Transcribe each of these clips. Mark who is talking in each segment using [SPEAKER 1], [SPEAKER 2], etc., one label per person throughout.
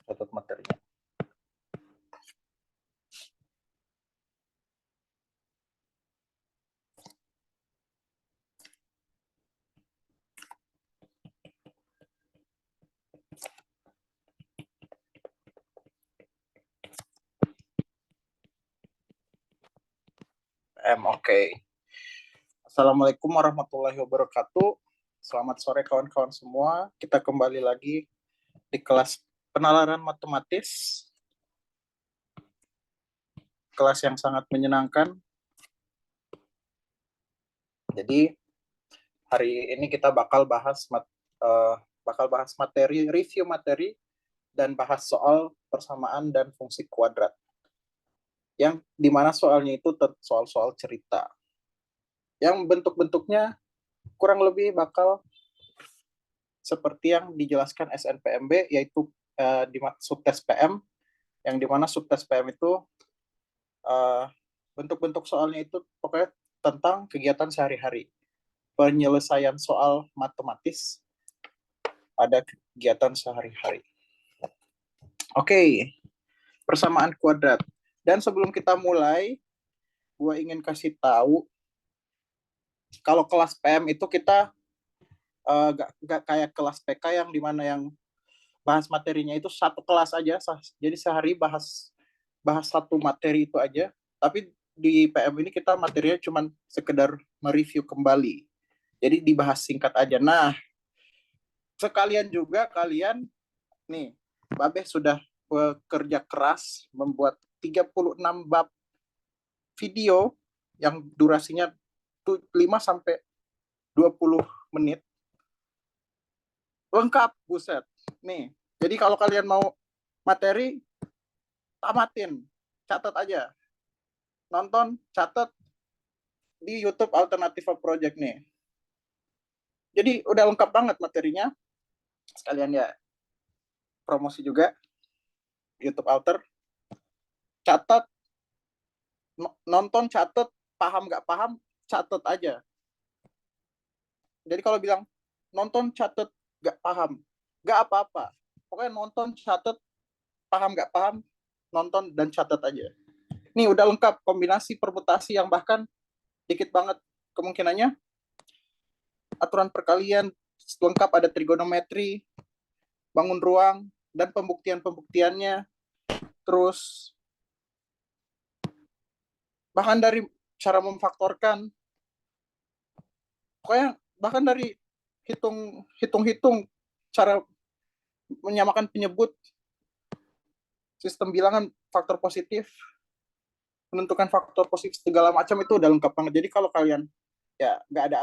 [SPEAKER 1] catat materinya. Oke. Assalamualaikum warahmatullahi wabarakatuh. Selamat sore kawan-kawan semua. Kita kembali lagi di kelas penalaran matematis. Kelas yang sangat menyenangkan. Jadi hari ini kita bakal bahas materi, review materi, dan bahas soal persamaan dan fungsi kuadrat. Yang dimana soalnya itu soal-soal cerita. Yang bentuk-bentuknya kurang lebih bakal seperti yang dijelaskan SNPMB, yaitu di subtes PM, yang dimana subtes PM itu bentuk-bentuk soalnya itu pokoknya tentang kegiatan sehari-hari, penyelesaian soal matematis pada kegiatan sehari-hari. Oke, persamaan kuadrat. Dan sebelum kita mulai, gue ingin kasih tahu kalau kelas PM itu kita gak kayak kelas PK yang dimana yang bahas materinya itu satu kelas aja, jadi sehari bahas satu materi itu aja. Tapi di PM ini kita materinya cuma sekedar mereview kembali, jadi dibahas singkat aja. Nah, sekalian juga kalian nih, Babeh sudah bekerja keras membuat 36 bab video yang durasinya 5-20 menit. Lengkap, buset. Nih, jadi kalau kalian mau materi, tamatin, catat aja. Nonton, catat di YouTube Alternativa Project nih. Jadi udah lengkap banget materinya. Sekalian ya promosi juga YouTube Alter. Catat, nonton, catat, paham nggak paham, catat aja. Jadi kalau bilang nonton, catat, nggak paham, nggak apa-apa. Pokoknya nonton, catat, paham nggak paham, nonton dan catat aja. Nih udah lengkap kombinasi permutasi yang bahkan dikit banget kemungkinannya. Aturan perkalian lengkap, ada trigonometri, bangun ruang, dan pembuktian-pembuktiannya. Terus bahkan dari cara memfaktorkan, pokoknya bahkan dari hitung-hitung cara menyamakan penyebut, sistem bilangan, faktor positif, menentukan faktor positif segala macam, itu udah lengkap banget. Jadi kalau kalian ya nggak ada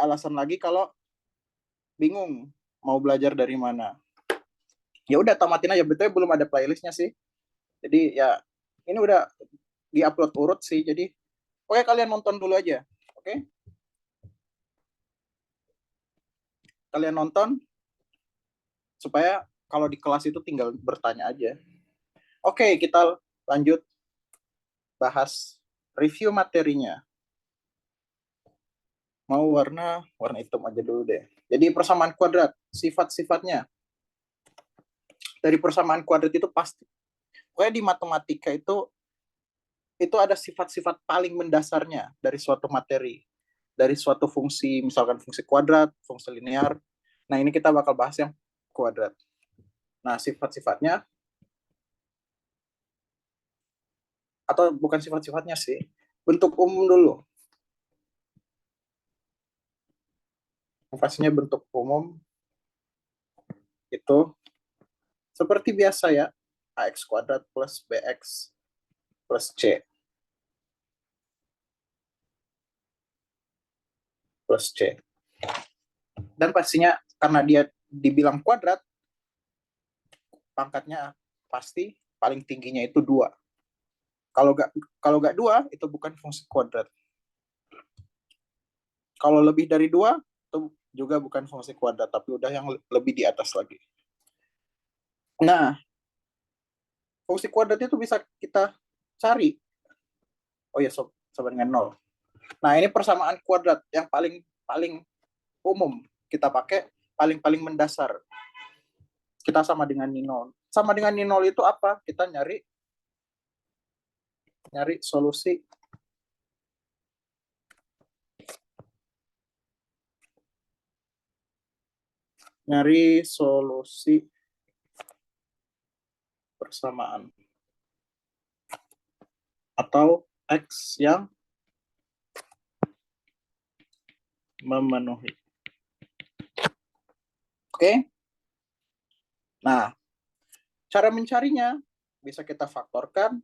[SPEAKER 1] alasan lagi kalau bingung mau belajar dari mana. Ya udah tamatin aja. Betulnya belum ada playlistnya sih. Jadi ya ini udah diupload urut sih. Jadi oke, kalian nonton dulu aja. Oke? Kalian nonton supaya kalau di kelas itu tinggal bertanya aja. Oke, kita lanjut bahas review materinya. Mau warna hitam aja dulu deh. Jadi persamaan kuadrat, sifat-sifatnya. Dari persamaan kuadrat itu pasti, pokoknya di matematika itu ada sifat-sifat paling mendasarnya dari suatu materi, dari suatu fungsi, misalkan fungsi kuadrat, fungsi linear. Nah, ini kita bakal bahas yang kuadrat. Nah, sifat-sifatnya, atau bukan sifat-sifatnya sih, bentuk umum dulu. Pastinya bentuk umum itu seperti biasa ya, ax kuadrat plus bx plus c plus c. Dan pastinya karena dia dibilang kuadrat, pangkatnya pasti paling tingginya itu 2. Kalau nggak 2, itu bukan fungsi kuadrat. Kalau lebih dari 2, itu juga bukan fungsi kuadrat, tapi udah yang lebih di atas lagi. Nah, fungsi kuadrat itu bisa kita cari. Oh ya, sama dengan 0. Nah, ini persamaan kuadrat yang paling umum kita pakai, paling mendasar. kita sama dengan nol. Sama dengan nol itu apa? Kita nyari solusi persamaan atau X yang memenuhi. Oke? Nah, cara mencarinya bisa kita faktorkan.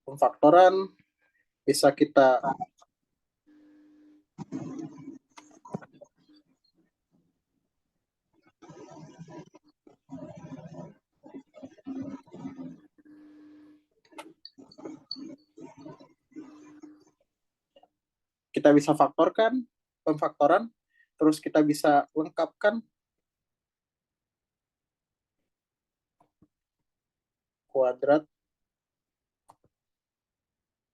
[SPEAKER 1] Pemfaktoran bisa kita faktorkan pemfaktoran, terus kita bisa lengkapkan kuadrat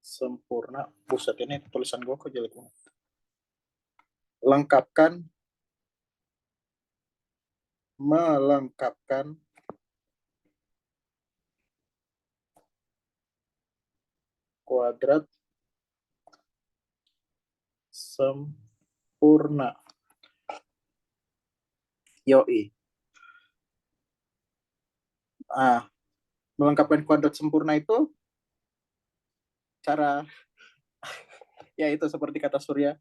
[SPEAKER 1] sempurna. Buset, ini tulisan gue kok jelek banget. Melengkapkan kuadrat sempurna. Yoi. Melengkapkan kuadrat sempurna itu cara, ya itu seperti kata Surya,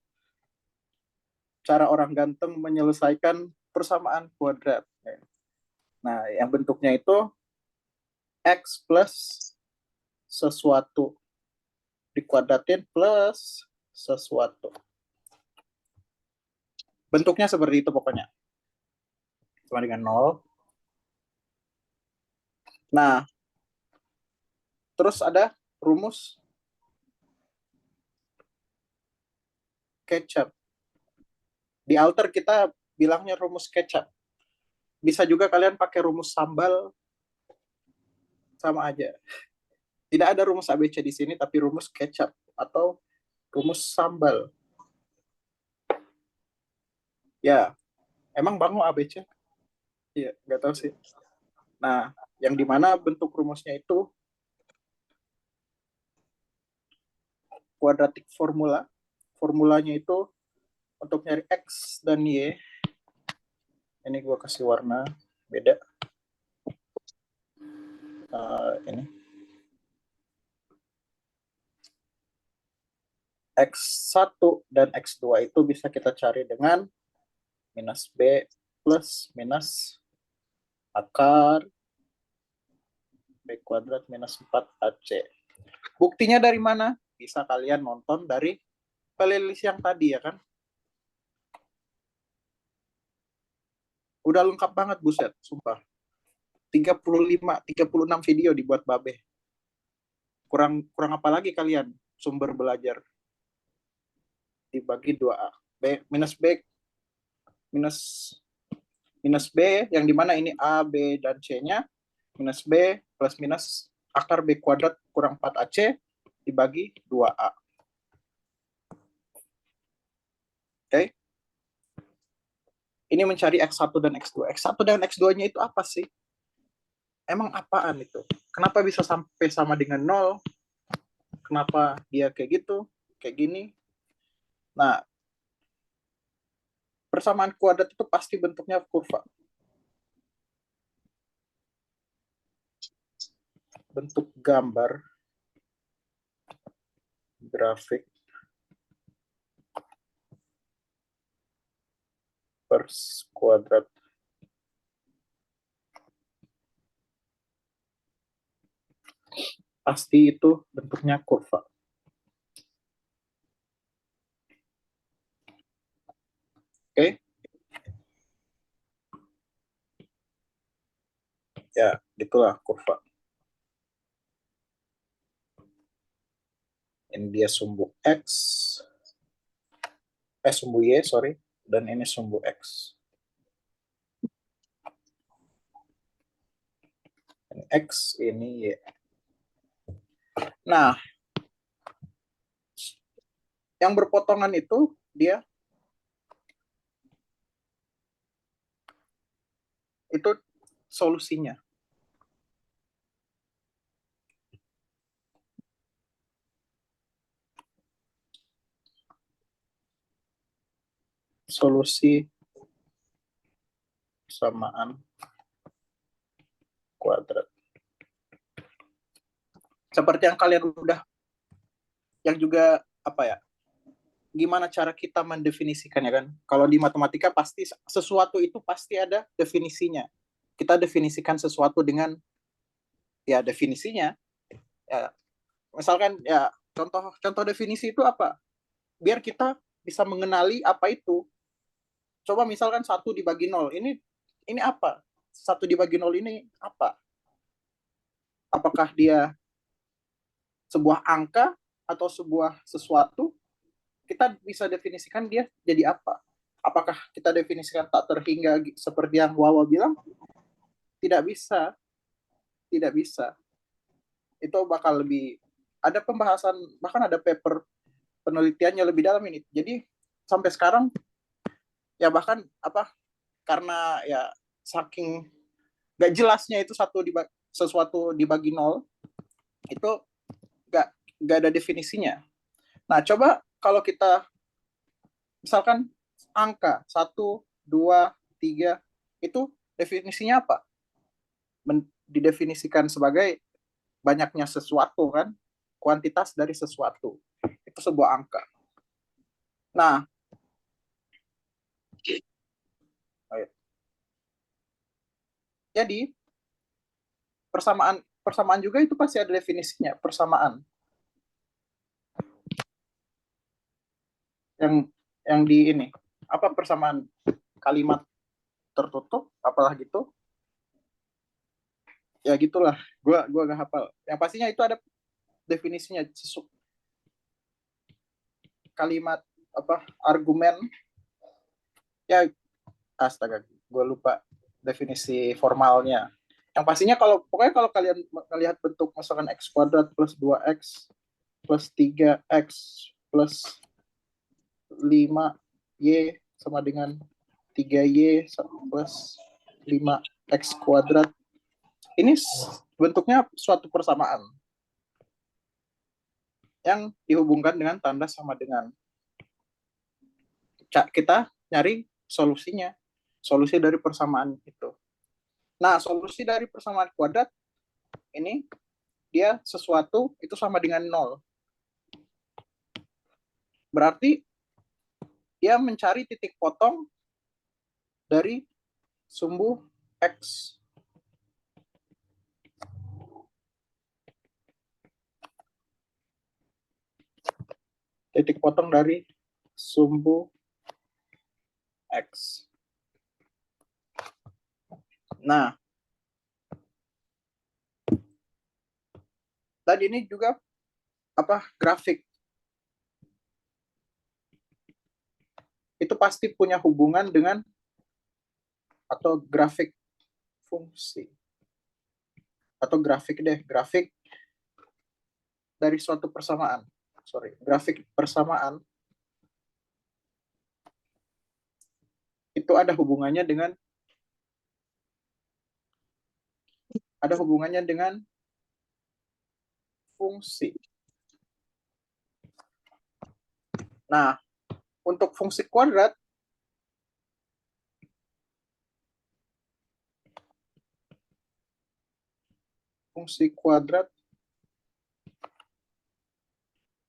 [SPEAKER 1] cara orang ganteng menyelesaikan persamaan kuadrat. Nah, yang bentuknya itu X plus sesuatu dikuadratin plus sesuatu. Bentuknya seperti itu pokoknya. Sama dengan 0. Nah, terus ada rumus kecap. Di alter kita bilangnya rumus kecap. Bisa juga kalian pakai rumus sambal, sama aja. Tidak ada rumus ABC di sini, tapi rumus kecap atau rumus sambal. Ya, emang Bang mau ABC? Iya, nggak tahu sih. Nah, yang dimana bentuk rumusnya itu kuadratik formula. Formulanya itu untuk nyari X dan Y. Ini gue kasih warna beda. Ini X1 dan X2 itu bisa kita cari dengan minus B plus minus akar B kuadrat minus 4AC. Buktinya dari mana? Bisa kalian nonton dari playlist yang tadi ya kan? Udah lengkap banget, buset, sumpah. 36 video dibuat Babe. Kurang apa lagi kalian sumber belajar? Dibagi 2A. Minus B minus minus B yang dimana ini A, B, dan C-nya. Minus B plus minus akar B kuadrat kurang 4AC dibagi 2A. Oke? Ini mencari X1 dan X2. X1 dan X2-nya itu apa sih? Emang apaan itu? Kenapa bisa sampai sama dengan 0? Kenapa dia kayak gitu? Kayak gini? Nah, persamaan kuadrat itu pasti bentuknya kurva. Bentuk gambar grafik per kuadrat. Pasti itu bentuknya kurva. Oke? Ya, gitulah kurva. Ini dia sumbu X. Sumbu Y, sorry. Dan ini sumbu X. Ini X, ini Y. Nah, yang berpotongan itu dia Itu solusinya. Solusi persamaan kuadrat. Seperti yang kalian udah, yang juga apa ya, gimana cara kita mendefinisikannya kan? Kalau di matematika pasti sesuatu itu pasti ada definisinya. Kita definisikan sesuatu dengan ya definisinya. Ya, misalkan ya contoh definisi itu apa? Biar kita bisa mengenali apa itu. Coba misalkan 1/0. Ini apa? 1/0 ini apa? Apakah dia sebuah angka atau sebuah sesuatu? Kita bisa definisikan dia jadi apa? Apakah kita definisikan tak terhingga seperti yang Wawa bilang? Tidak bisa, tidak bisa. Itu bakal lebih ada pembahasan, bahkan ada paper penelitiannya lebih dalam ini. Jadi sampai sekarang ya bahkan apa, karena ya saking gak jelasnya itu sesuatu dibagi nol, itu gak, gak ada definisinya. Nah coba kalau kita misalkan angka 1, 2, 3 itu definisinya apa? Didefinisikan sebagai banyaknya sesuatu kan, kuantitas dari sesuatu. Itu sebuah angka. Nah, jadi persamaan persamaan juga itu pasti ada definisinya, persamaan. Yang di ini apa, persamaan kalimat tertutup apalah gitu. Ya gitulah. Gua gak hafal. Yang pastinya itu ada definisinya, kalimat apa, argumen. Ya astaga, gue lupa definisi formalnya. Yang pastinya kalau pokoknya kalau kalian melihat bentuk misalkan x kuadrat plus 2x plus 3x plus 5y sama dengan 3y plus 5x kuadrat. Ini bentuknya suatu persamaan yang dihubungkan dengan tanda sama dengan. Kita nyari solusinya, solusi dari persamaan itu. Nah, solusi dari persamaan kuadrat ini dia sesuatu itu sama dengan nol. Berarti dia mencari titik potong dari sumbu X. Titik potong dari sumbu X. Nah, tadi ini juga apa, grafik. Itu pasti punya hubungan dengan atau grafik fungsi. Atau grafik dari suatu persamaan. Grafik persamaan itu ada hubungannya dengan fungsi. Nah, untuk fungsi kuadrat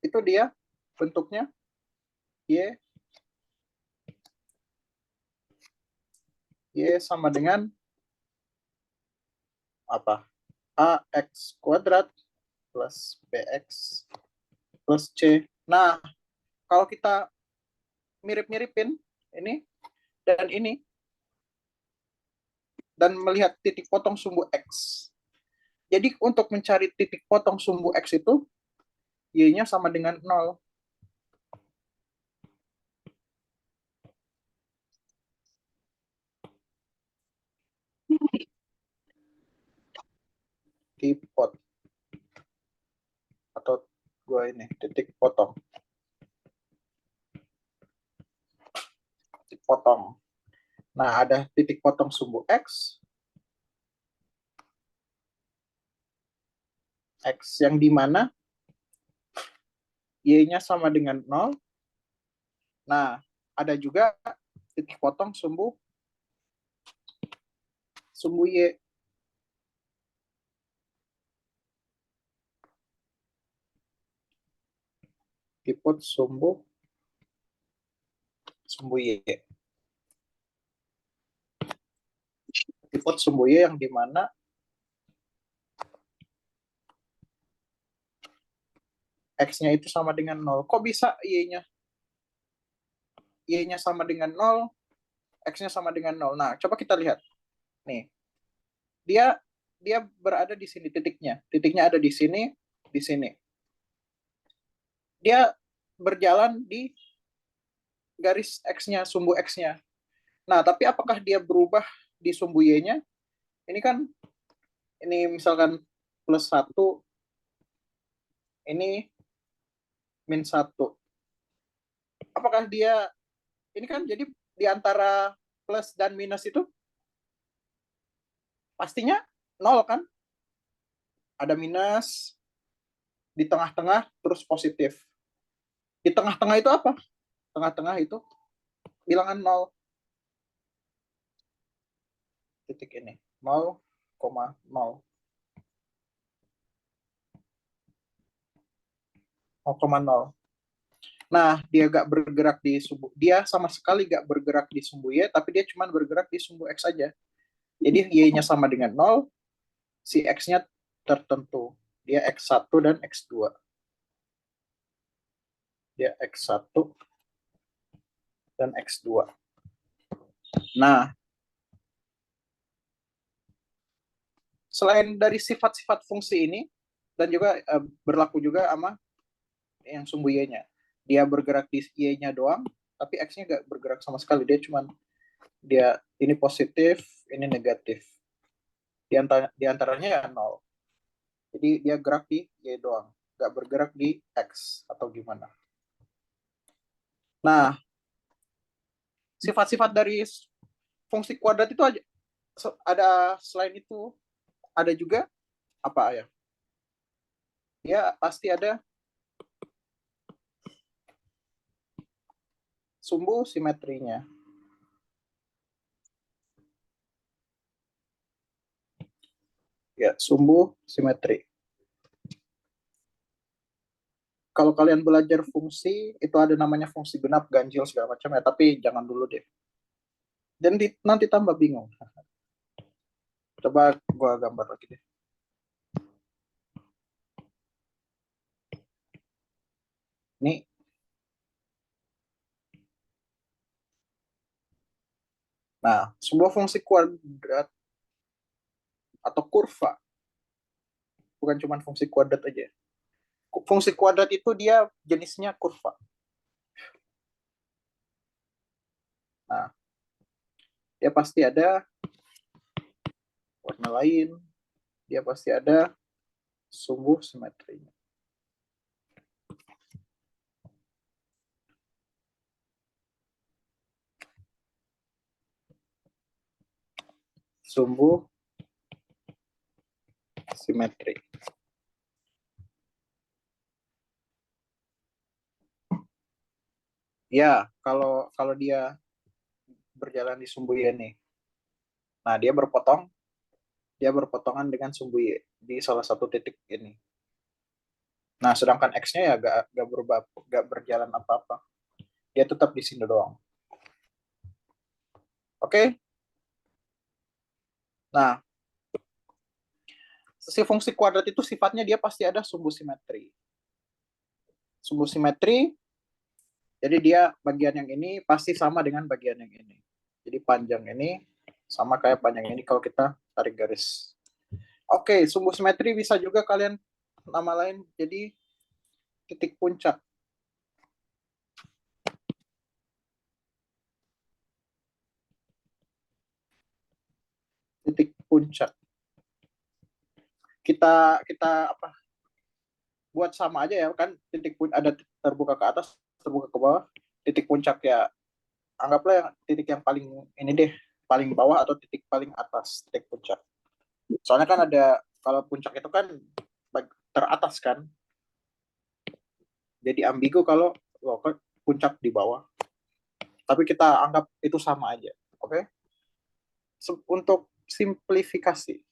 [SPEAKER 1] itu dia bentuknya y sama dengan apa, ax kuadrat plus bx plus c. Nah, kalau kita mirip-miripin ini dan ini dan melihat titik potong sumbu x. Jadi untuk mencari titik potong sumbu x itu y-nya sama dengan 0. Tipot atau gua ini titik potong. Titik potong. Nah, ada titik potong sumbu x, X yang dimana Y-nya sama dengan 0. Nah, ada juga titik potong sumbu Y. Tipot sumbu Y. Tipot sumbu Y yang dimana X-nya itu sama dengan 0. Kok bisa Y-nya sama dengan 0, X-nya sama dengan 0? Nah, coba kita lihat. Nih, dia berada di sini titiknya. Titiknya ada di sini, di sini. Dia berjalan di garis X-nya, sumbu X-nya. Nah, tapi apakah dia berubah di sumbu Y-nya? Ini kan, ini misalkan plus 1, ini min 1. Apakah dia, ini kan jadi di antara plus dan minus itu pastinya 0 kan? Ada minus, di tengah-tengah, terus positif. Di tengah-tengah itu apa? Tengah-tengah itu bilangan 0. Titik ini. 0,0. Nah, dia gak bergerak di sumbu, dia sama sekali gak bergerak di sumbu Y, tapi dia cuma bergerak di sumbu X aja. Jadi Y-nya sama dengan 0, si X-nya tertentu. Dia X1 dan X2. Dia X1 dan X2. Nah, selain dari sifat-sifat fungsi ini, dan juga berlaku juga sama yang sumbu Y-nya. Dia bergerak di Y-nya doang, tapi X-nya gak bergerak sama sekali. Dia ini positif, ini negatif. Di antaranya ya 0. Jadi dia gerak di Y doang, gak bergerak di X atau gimana. Nah, sifat-sifat dari fungsi kuadrat itu aja ada, selain itu ada juga apa ya? Dia pasti ada sumbu simetrinya. Ya, sumbu simetri. Kalau kalian belajar fungsi, itu ada namanya fungsi genap, ganjil, segala macam ya, tapi jangan dulu deh. Dan nanti tambah bingung. Coba gua gambar lagi deh. Ini. Nah, sebuah fungsi kuadrat atau kurva, bukan cuma fungsi kuadrat aja. Fungsi kuadrat itu dia jenisnya kurva. Nah, dia pasti ada warna lain, dia pasti ada sumbu simetrinya. Sumbu simetri. Ya, kalau dia berjalan di sumbu Y nih. Nah, dia berpotongan dengan sumbu Y di salah satu titik ini. Nah, sedangkan X-nya ya gak berubah, gak berjalan apa-apa. Dia tetap di sini doang. Oke? Nah, si fungsi kuadrat itu sifatnya dia pasti ada sumbu simetri. Sumbu simetri, jadi dia bagian yang ini pasti sama dengan bagian yang ini. Jadi panjang ini sama kayak panjang ini kalau kita tarik garis. Oke, sumbu simetri bisa juga kalian nama lain jadi titik puncak. Titik puncak. Kita apa? Buat sama aja ya kan, titik pun ada terbuka ke atas, terbuka ke bawah. Titik puncak ya anggaplah yang titik yang paling ini deh, paling bawah atau titik paling atas, titik puncak. Soalnya kan ada, kalau puncak itu kan teratas kan. Jadi ambigu kalau puncak di bawah. Tapi kita anggap itu sama aja. Oke? Untuk simplifikasi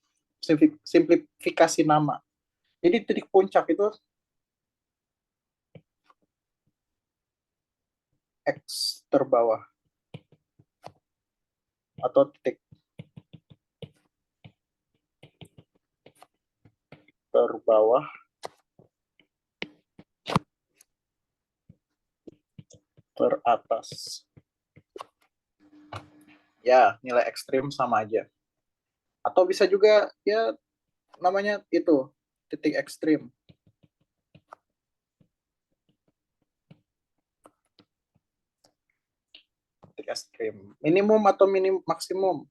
[SPEAKER 1] nama. Jadi titik puncak itu X terbawah atau titik terbawah teratas. Ya, nilai ekstrim sama aja. Atau bisa juga ya namanya itu titik ekstrim. Titik ekstrim. Minimum atau maksimum?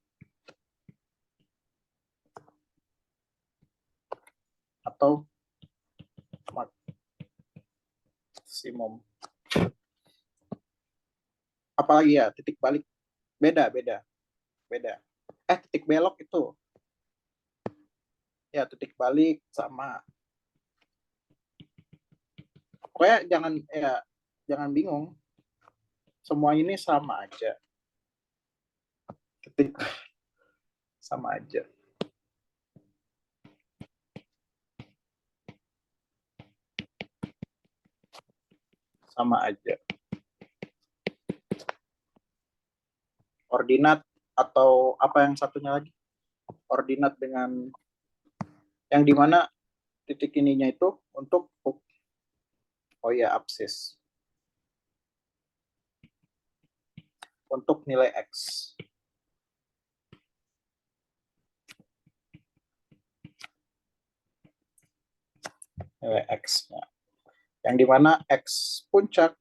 [SPEAKER 1] Atau maksimum. Apalagi ya, titik balik. Beda. Titik belok itu. Ya, titik balik sama. Pokoknya jangan bingung. Semua ini sama aja. Titik sama aja. Sama aja. Ordinat atau apa yang satunya lagi? Ordinat dengan yang dimana titik ininya itu untuk absis. Untuk nilai X. Nilai X-nya. Yang dimana X puncak,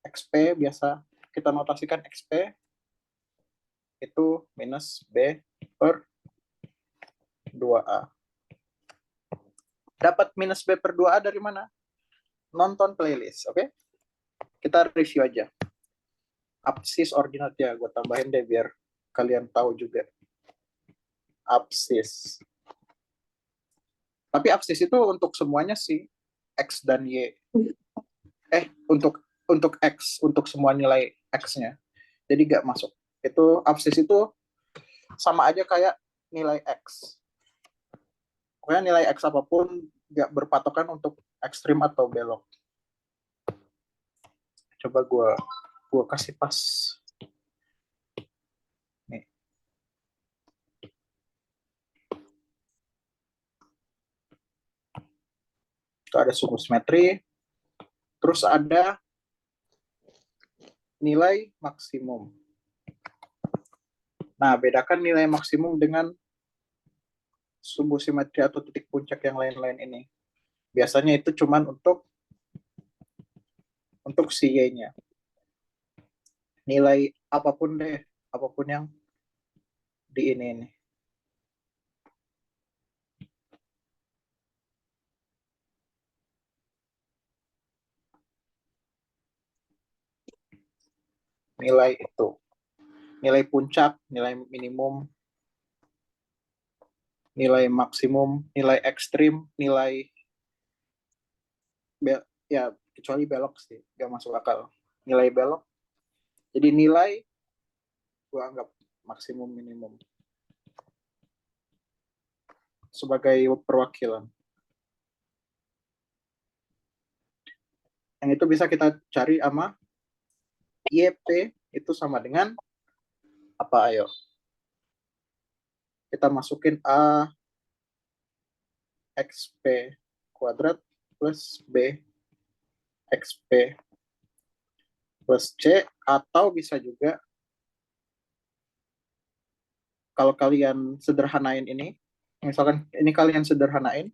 [SPEAKER 1] XP biasa kita notasikan XP itu minus B per 2A. Dapat minus B per 2A dari mana? Nonton playlist, oke? Kita review aja. Absis ordinat ya, gue tambahin deh biar kalian tahu juga. Absis. Tapi absis itu untuk semuanya sih, X dan Y. Untuk X, untuk semua nilai X-nya. Jadi nggak masuk. Itu absis itu sama aja kayak nilai X. Pokoknya nilai X apapun nggak berpatokan untuk ekstrim atau belok. Coba gue kasih pas. Nih. Itu ada sumbu simetri. Terus ada nilai maksimum. Nah, bedakan nilai maksimum dengan sumbu simetri atau titik puncak yang lain-lain ini. Biasanya itu cuman untuk si Y-nya. Nilai apapun deh, apapun yang di ini. Nilai itu. Nilai puncak, nilai minimum, nilai maksimum, nilai ekstrim, nilai ya kecuali belok sih, nggak masuk akal. Nilai belok. Jadi nilai gua anggap maksimum minimum sebagai perwakilan. Yang itu bisa kita cari sama YP itu sama dengan apa, ayo? Kita masukin A XP kuadrat plus B XP plus C, atau bisa juga kalau kalian sederhanain ini, misalkan ini kalian sederhanain,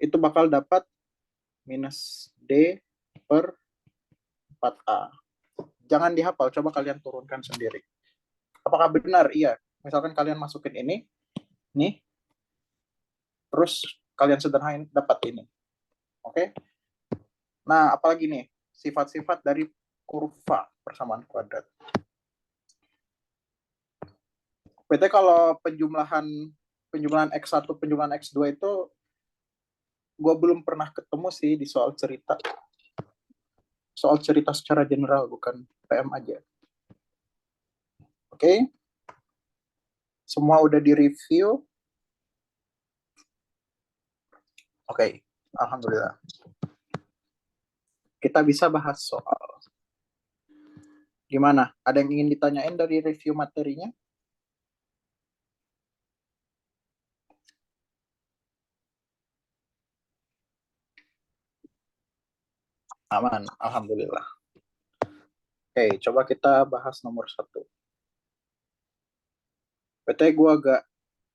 [SPEAKER 1] itu bakal dapat minus D per 4A. Jangan dihafal, coba kalian turunkan sendiri. Apakah benar? Iya. Misalkan kalian masukin ini, nih, terus kalian sederhanain dapat ini. Oke? Nah, apalagi nih? Sifat-sifat dari kurva persamaan kuadrat. Berarti kalau penjumlahan X1, penjumlahan X2 itu gue belum pernah ketemu sih di soal cerita. Soal cerita secara general, bukan PM aja. Oke? Semua udah di-review? Oke, alhamdulillah. Kita bisa bahas soal. Gimana? Ada yang ingin ditanyain dari review materinya? Aman, alhamdulillah. Oke, coba kita bahas nomor 1. PT gue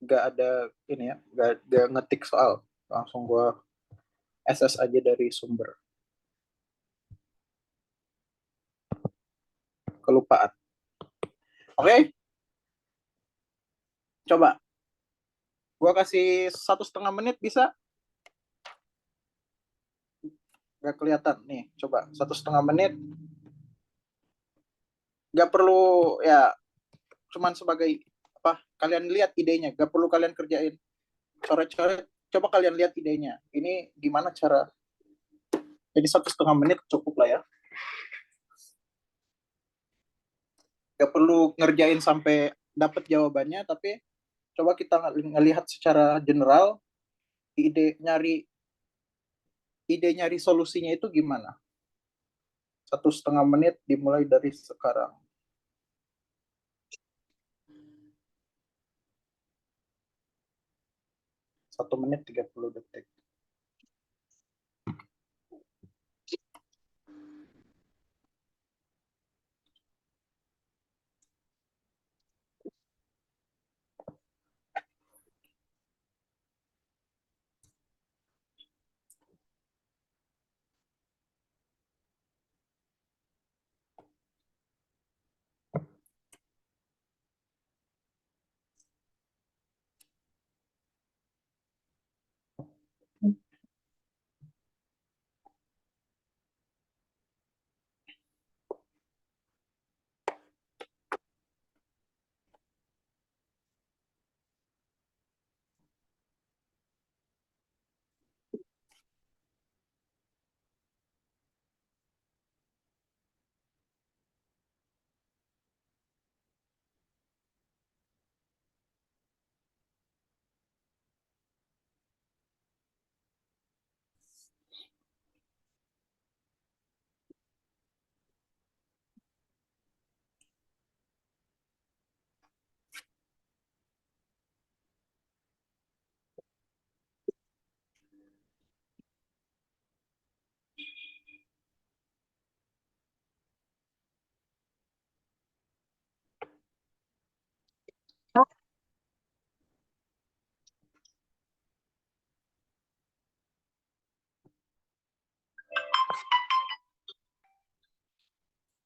[SPEAKER 1] gak ada ini ya, gak ngetik soal. Langsung gue SS aja dari sumber. Kelupaan. Oke, coba. Gue kasih 1,5 menit bisa? Gak kelihatan nih. Coba 1,5 menit. Gak perlu ya, cuman sebagai apa? Kalian lihat idenya. Gak perlu kalian kerjain coret-coret. Coba kalian lihat idenya. Ini gimana cara? Jadi 1,5 menit cukup lah ya. Gak perlu ngerjain sampai dapat jawabannya, tapi coba kita ngelihat secara general ide nyari solusinya itu gimana. 1,5 menit dimulai dari sekarang. 1 menit 30 detik.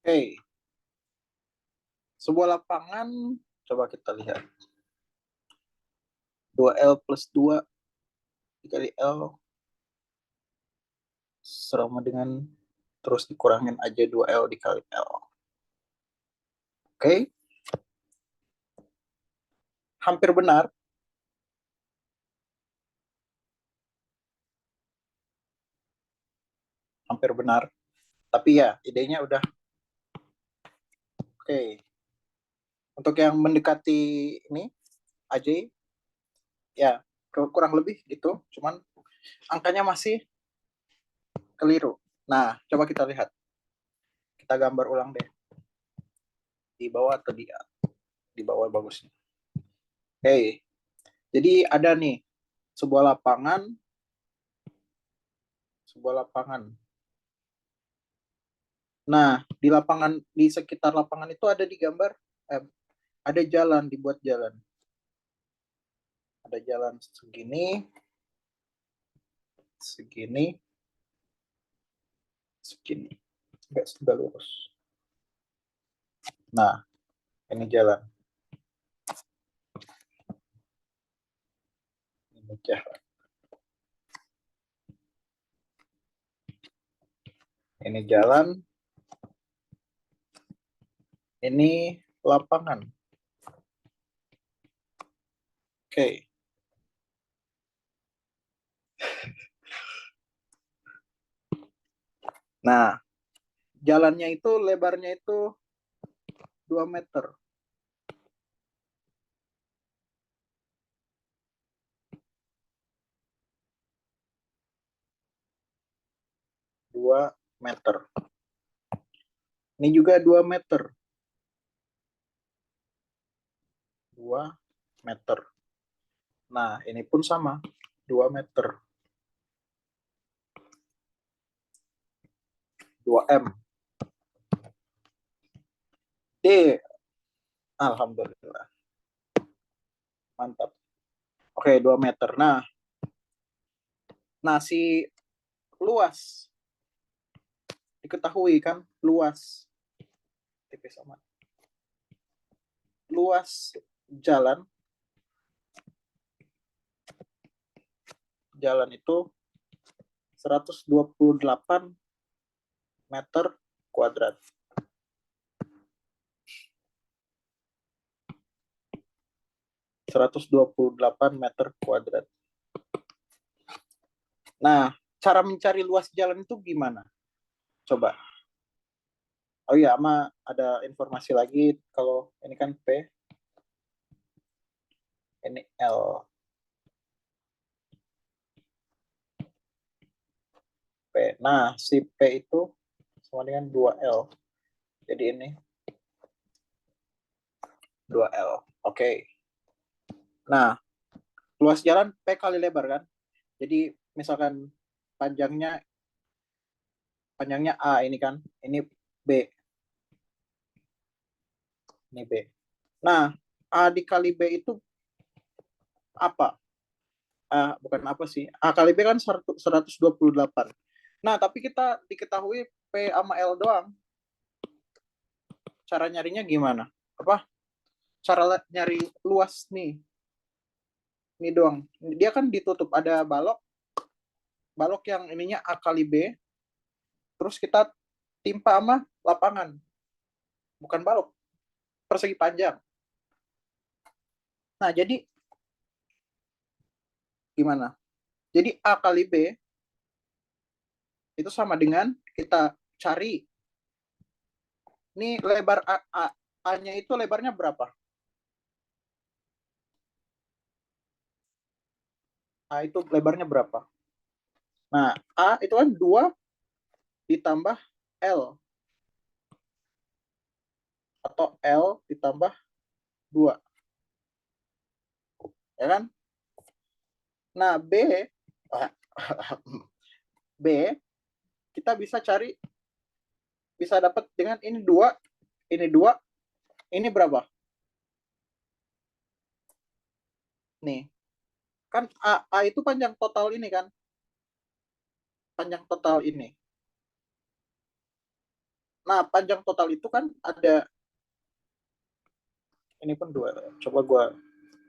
[SPEAKER 1] Oke, sebuah lapangan, coba kita lihat. 2L plus 2 dikali L sama dengan terus dikurangin aja 2L dikali L. Oke, hampir benar. Hampir benar. Tapi ya, idenya udah oke. Untuk yang mendekati ini, AJ, ya kurang lebih gitu. Cuman angkanya masih keliru. Nah, coba kita lihat. Kita gambar ulang deh. Di bawah atau di bawah bagusnya. Oke, jadi ada nih sebuah lapangan. Nah, di sekitar lapangan itu ada digambar, ada jalan, dibuat jalan. Ada jalan segini, segini, segini. Enggak sudah lurus. Nah, ini jalan. Ini jalan. Ini jalan. Ini lapangan. Oke. Nah, jalannya itu lebarnya itu 2 meter. 2 meter. Ini juga 2 meter. 2 meter. Nah, ini pun sama. 2 meter. 2 M. D. Alhamdulillah. Mantap. Oke, 2 meter. Nah, si luas. Diketahui kan, luas. Tipis sama. Luas jalan. Jalan itu 128 meter kuadrat. 128 meter kuadrat. Nah, cara mencari luas jalan itu gimana? Coba. Oh iya, sama ada informasi lagi. Kalau ini kan P, ini L. P. Nah, si P itu sama dengan 2L. Jadi ini 2L. Oke. Nah, luas jalan P kali lebar kan? Jadi misalkan panjangnya panjangnya A ini kan, ini B. Ini B. Nah, A dikali B itu apa? Bukan apa sih? A kali B kan 128. Nah, tapi kita diketahui P sama L doang. Cara nyarinya gimana? Apa? Cara nyari luas nih. Ini doang. Dia kan ditutup. Ada balok. Balok yang ininya A kali B. Terus kita timpa sama lapangan. Bukan balok. Persegi panjang. Nah, jadi gimana? Jadi A kali B itu sama dengan kita cari. Ini lebar A-nya itu lebarnya berapa? A itu lebarnya berapa? Nah, A itu kan 2 ditambah L. Atau L ditambah 2. Ya kan? Nah, B, B, kita bisa cari, bisa dapat dengan ini 2, ini 2, ini berapa? Nih, kan A itu panjang total ini kan? Panjang total ini. Nah, panjang total itu kan ada, ini pun 2. Coba gue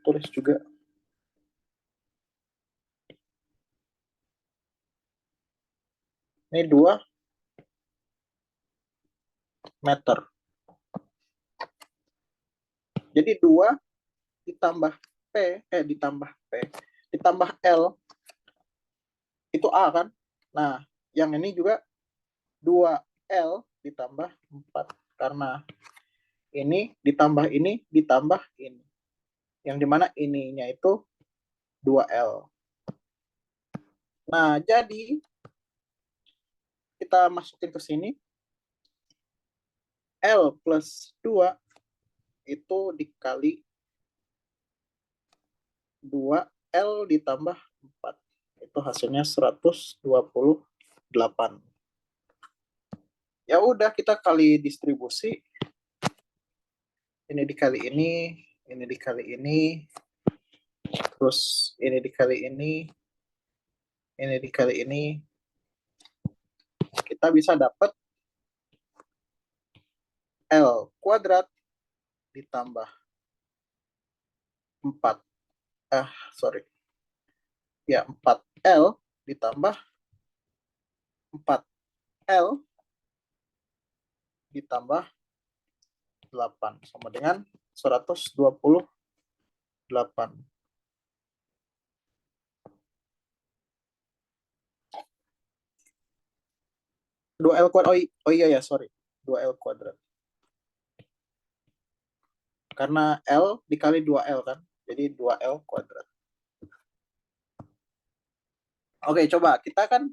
[SPEAKER 1] tulis juga. Ini 2 meter. Jadi 2 ditambah ditambah P, ditambah L, itu A kan? Nah, yang ini juga 2L ditambah 4. Karena ini ditambah ini ditambah ini. Yang dimana ininya itu 2L. Nah, jadi kita masukin ke sini. L plus 2 itu dikali 2L ditambah 4. Itu hasilnya 128. Ya udah, kita kali distribusi. Ini dikali ini dikali ini, terus ini dikali ini dikali ini. Kita bisa dapat L kuadrat ditambah 4. Sorry. Ya, 4L ditambah 4L ditambah 8 sama dengan 128. 2L kuadrat. Oh iya ya, sorry. 2L kuadrat. Karena L dikali 2L kan. Jadi 2L kuadrat. Oke, coba kita kan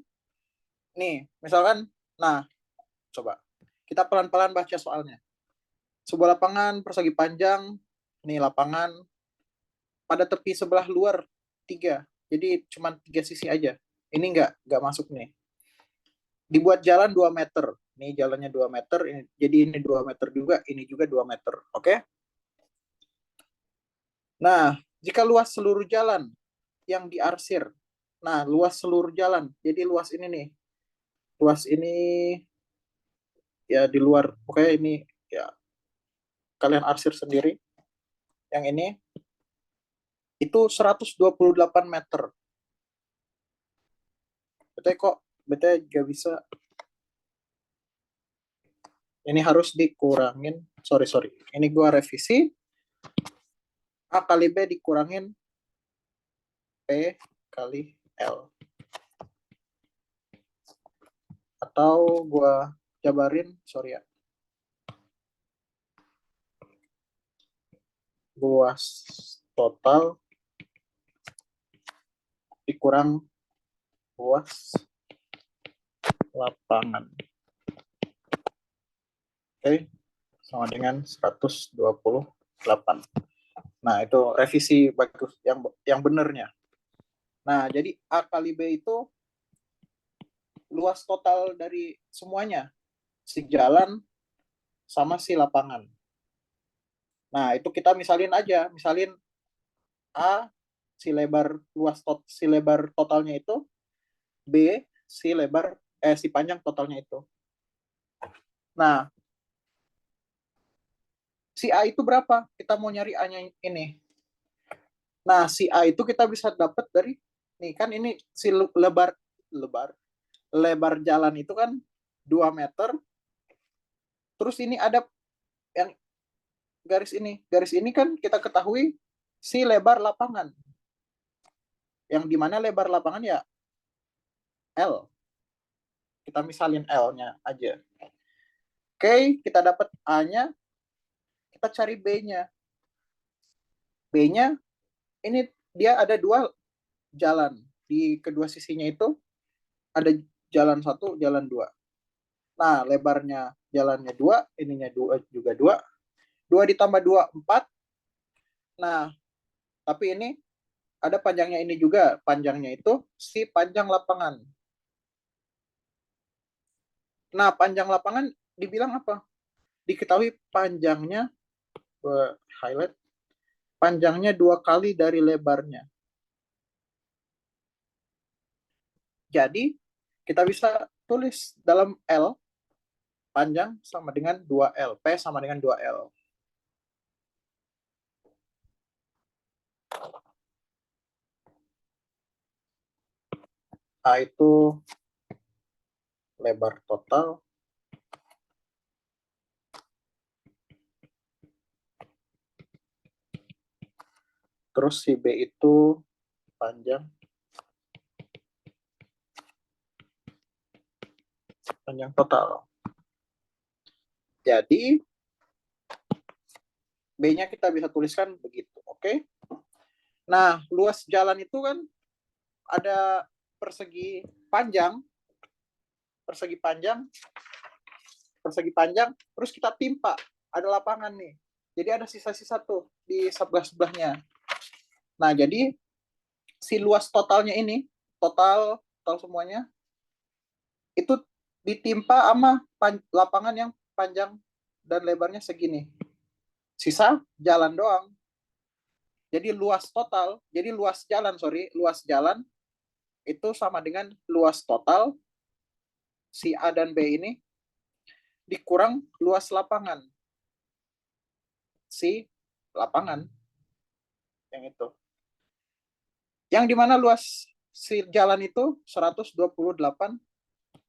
[SPEAKER 1] nih, misalkan, nah, coba kita pelan-pelan baca soalnya. Sebuah lapangan persegi panjang, nih lapangan pada tepi sebelah luar 3. Jadi cuma 3 sisi aja. Ini nggak masuk nih. Dibuat jalan 2 meter. Ini jalannya 2 meter, jadi ini 2 meter juga, ini juga 2 meter. Oke? Nah, jika luas seluruh jalan yang diarsir, nah luas seluruh jalan, jadi luas ini nih, luas ini ya di luar, oke ini ya kalian arsir sendiri, yang ini itu 128 meter. Betul kok, betul gak bisa. Ini harus dikurangin, sorry, ini gua revisi, A kali B dikurangin P kali L. Atau gua jabarin, sorry ya, luas total dikurang luas lapangan. Oke, sama dengan 128. Nah, itu revisi bagus yang benernya. Nah, jadi A kali B itu luas total dari semuanya, si jalan sama si lapangan. Nah, itu kita misalin aja, misalin A si lebar totalnya itu, B si panjang totalnya itu. Nah, si A itu berapa? Kita mau nyari A-nya ini. Nah, si A itu kita bisa dapat dari nih kan ini si lebar jalan itu kan 2 meter. Terus ini ada yang garis ini. Garis ini kan kita ketahui si lebar lapangan. Yang dimana lebar lapangan ya L. Kita misalin L-nya aja. Oke, kita dapat A-nya, kita cari B-nya. B-nya ini dia ada 2 jalan. Di kedua sisinya itu ada jalan 1, jalan 2. Nah, lebarnya jalannya 2, ininya 2 juga 2. 2 ditambah 2, 4. Nah, tapi ini ada panjangnya ini juga. Panjangnya itu si panjang lapangan. Nah, panjang lapangan dibilang apa? Diketahui panjangnya, highlight, panjangnya 2 kali dari lebarnya. Jadi, kita bisa tulis dalam L, panjang sama dengan 2L. P sama dengan 2L. A itu lebar total. Terus si B itu panjang total. Jadi B-nya kita bisa tuliskan begitu, oke? Nah, luas jalan itu kan ada persegi panjang, terus kita timpa, ada lapangan nih. Jadi ada sisa-sisa tuh di sebelah-sebelahnya. Nah, jadi si luas totalnya ini, total semuanya, itu ditimpa sama lapangan yang panjang dan lebarnya segini. Sisa jalan doang. Jadi luas jalan itu sama dengan luas total si A dan B ini dikurang luas lapangan si lapangan yang itu. Yang dimana luas si jalan itu 128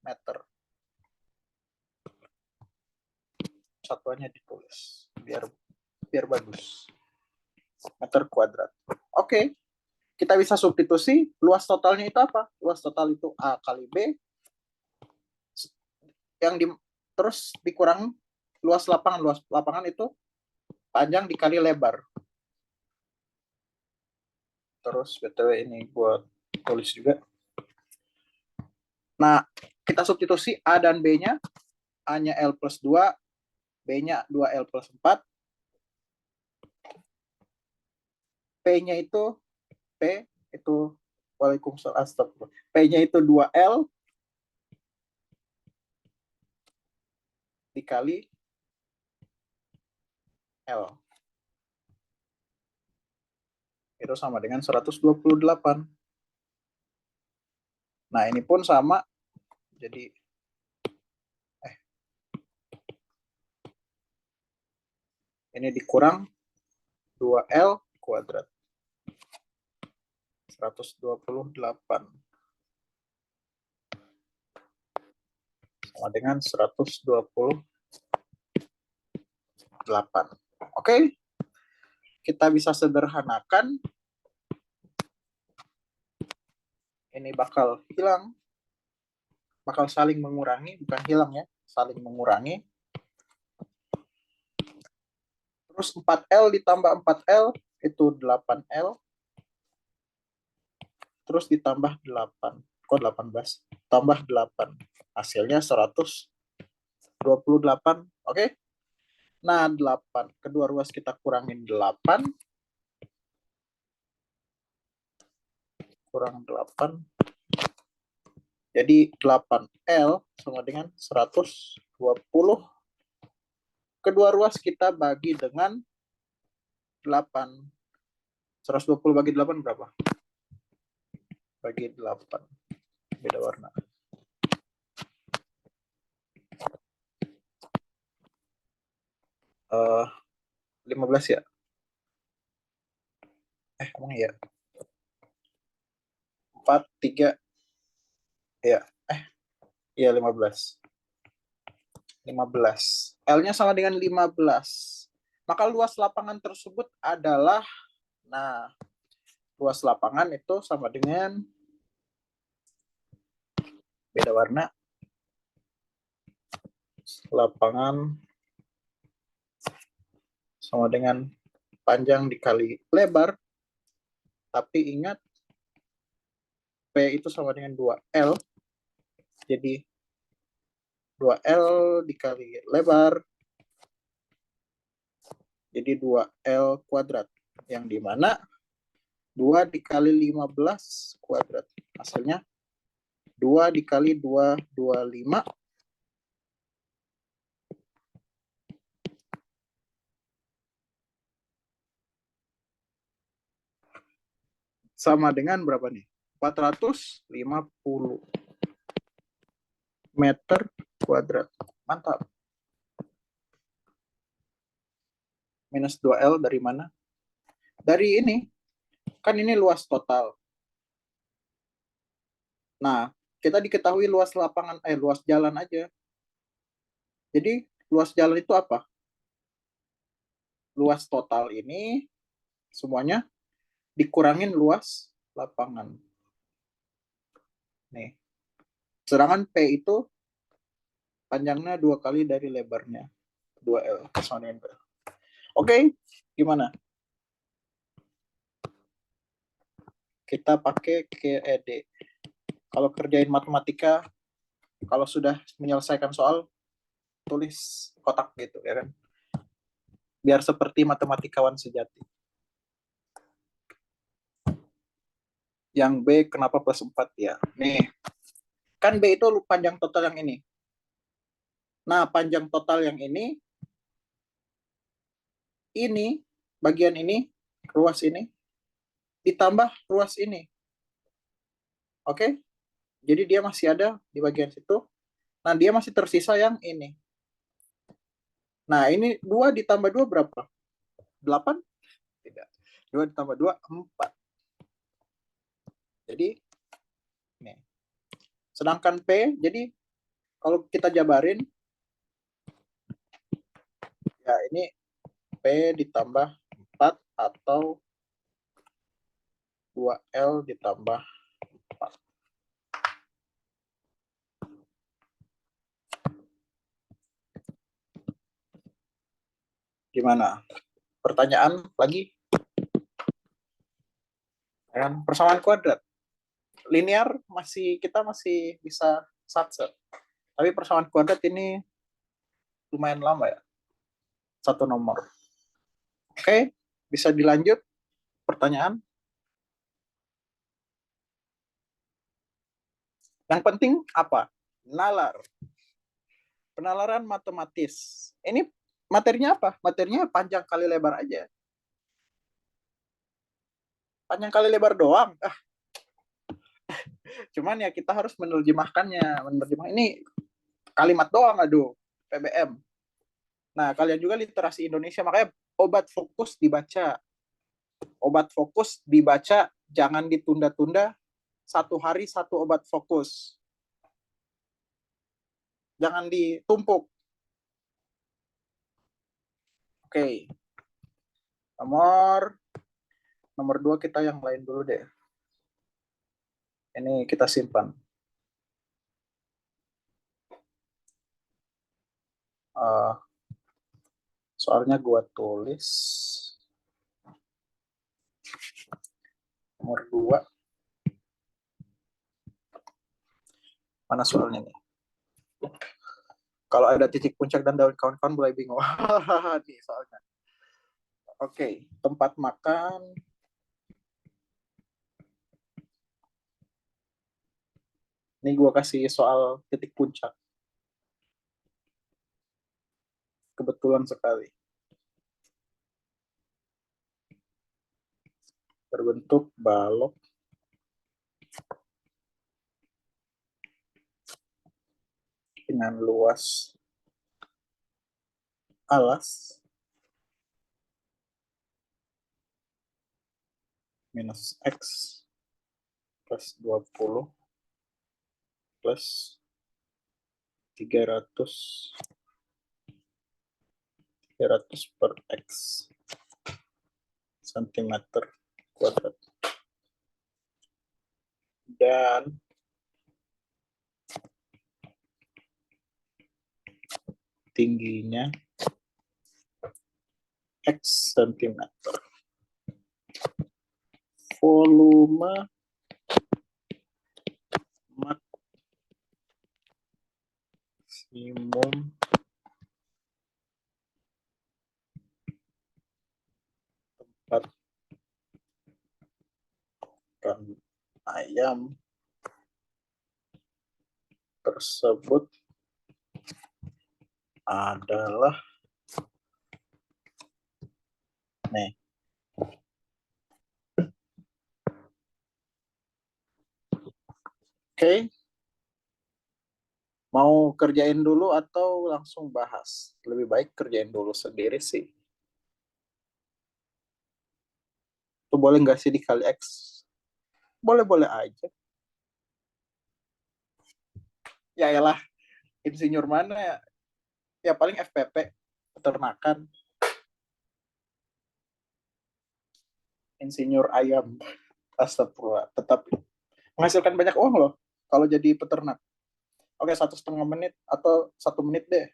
[SPEAKER 1] meter. Satuannya ditulis biar bagus. Meter kuadrat. Oke. Kita bisa substitusi luas totalnya itu apa? Luas total itu A kali B terus dikurang luas lapangan itu panjang dikali lebar. Terus btw ini buat tulis juga. Nah, kita substitusi A dan B-nya. A-nya L plus 2, B-nya 2L plus 4. P-nya itu, P itu, Waalaikumsalam, astagfirullah. P-nya itu 2L dikali L. Itu sama dengan 128. Nah, ini pun sama. Jadi, ini dikurang 2L kuadrat. 128. Sama dengan 128. Oke. Kita bisa sederhanakan. Ini bakal hilang. Bakal saling mengurangi. Bukan hilang ya. Saling mengurangi. Terus 4L ditambah 4L itu 8L. Terus ditambah 8. Kok 18? Tambah 8. Hasilnya 128. Oke? Nah, 8. Kedua ruas kita kurangin 8. Kurang 8. Jadi 8L sama dengan 120. Kedua ruas kita bagi dengan 8. 120 bagi 8 berapa? Bagi 8. Beda warna. 15 ya? Emang ya? 4, 3. Ya. Iya 15. 15. L-nya sama dengan 15. Maka luas lapangan tersebut adalah, nah, luas lapangan itu sama dengan, beda warna, lapangan sama dengan panjang dikali lebar, tapi ingat P itu sama dengan 2L, jadi 2L dikali lebar, jadi 2L kuadrat, yang dimana 2 dikali 15 kuadrat, hasilnya 2 dikali 2, 25. Sama dengan berapa nih? 450 meter kuadrat. Mantap. Minus 2L dari mana? Dari ini. Kan ini luas total. Nah, kita diketahui luas lapangan, luas jalan aja. Jadi, luas jalan itu apa? Luas total ini semuanya dikurangin luas lapangan. Nih. Sedangkan P itu panjangnya 2 kali dari lebarnya. 2L. Oke, gimana? Kita pakai QED. Kalau kerjain matematika, kalau sudah menyelesaikan soal, tulis kotak gitu ya kan. Biar seperti matematikawan sejati. Yang B kenapa plus 4 ya? Nih, kan B itu panjang total yang ini. Nah, panjang total yang ini, bagian ini, ruas ini, ditambah ruas ini. Oke? Jadi dia masih ada di bagian situ. Nah, dia masih tersisa yang ini. Nah, ini 2 ditambah 2 berapa? 8? Tidak. 2 ditambah 2, 4. Jadi, nih. Sedangkan P, jadi kalau kita jabarin, ya ini P ditambah 4 atau 2L ditambah 4. Gimana? Pertanyaan lagi? Kan persamaan kuadrat. Linear kita masih bisa satset. Tapi persamaan kuadrat ini lumayan lama ya. Satu nomor. Oke, bisa dilanjut pertanyaan. Yang penting apa? Nalar. Penalaran matematis. Ini materinya apa? Materinya panjang kali lebar aja. Panjang kali lebar doang. Cuman ya kita harus menerjemahkannya. Ini kalimat doang, aduh. PBM. Nah, kalian juga literasi Indonesia. Makanya obat fokus dibaca. Obat fokus dibaca. Jangan ditunda-tunda. Satu hari satu obat fokus. Jangan ditumpuk. Oke. Nomor nomor 2 kita yang lain dulu deh. Ini kita simpan. Soalnya gua tulis nomor 2. Mana soalnya nih? Kalau ada titik puncak dan daun kawan-kawan mulai bingung. Nih soalnya. Oke, tempat makan. Ini gua kasih soal titik puncak. Kebetulan sekali. Berbentuk balok dengan luas alas minus X plus 20 plus 300 per X cm kuadrat. Dan tingginya X cm. Volume maksimum tempat makan ayam tersebut adalah nih. Oke. Mau kerjain dulu atau langsung bahas? Lebih baik kerjain dulu sendiri sih. Itu boleh nggak sih dikali X? Boleh-boleh aja. Ya elah, insinyur mana ya? Ya paling FPP, peternakan. Insinyur ayam. Astagfirullah. Tetap menghasilkan banyak uang loh kalau jadi peternak. Oke, 1,5 menit atau 1 menit deh.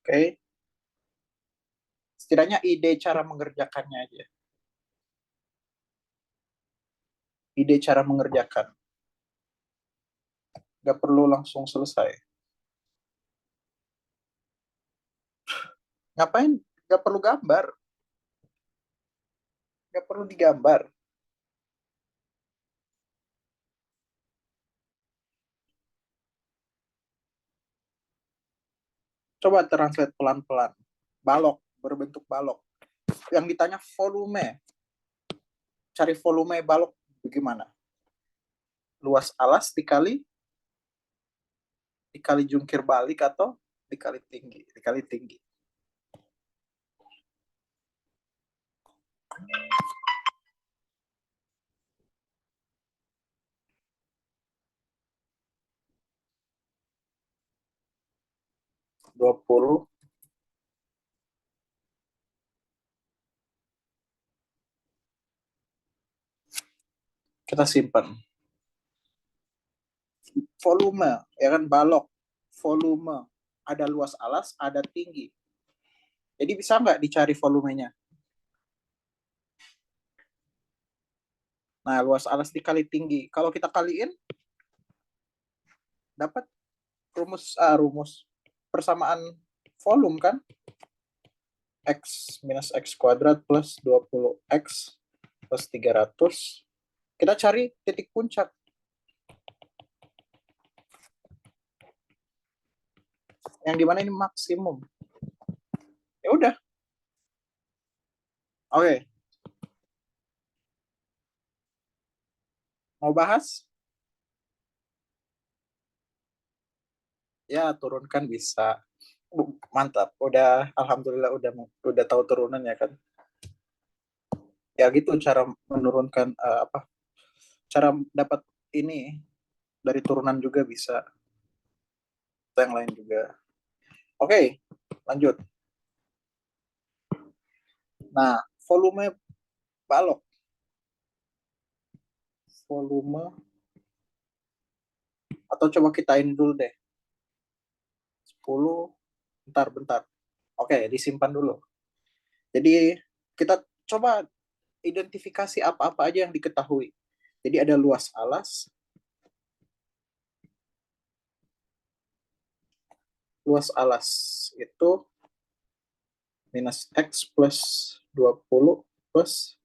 [SPEAKER 1] Oke. Setidaknya ide cara mengerjakannya aja. Ide cara mengerjakan. Nggak perlu langsung selesai. Ngapain? Nggak perlu gambar. Nggak perlu digambar. Coba translate pelan-pelan. Balok, berbentuk balok. Yang ditanya volume. Cari volume balok bagaimana? Luas alas dikali jungkir balik atau dikali tinggi? Dikali tinggi. Kita simpan. Volume, ya kan, balok. Volume. Ada luas alas, ada tinggi. Jadi bisa nggak dicari volumenya? Nah, luas alas dikali tinggi. Kalau kita kaliin, dapat rumus persamaan volume kan? X minus X kuadrat plus 20X plus 300. Kita cari titik puncak. Yang dimana ini maksimum. Ya udah. Oke. Mau bahas? Ya, turunkan bisa. Mantap. Udah, alhamdulillah udah tahu turunan ya kan. Ya gitu cara menurunkan apa? Cara dapat ini dari turunan juga bisa. Yang lain juga. Oke, lanjut. Nah, volume balok. Volume atau coba kita ini dulu deh. 10 bentar. Oke, disimpan dulu. Jadi kita coba identifikasi apa-apa aja yang diketahui. Jadi ada luas alas. Luas alas itu minus X plus 20 plus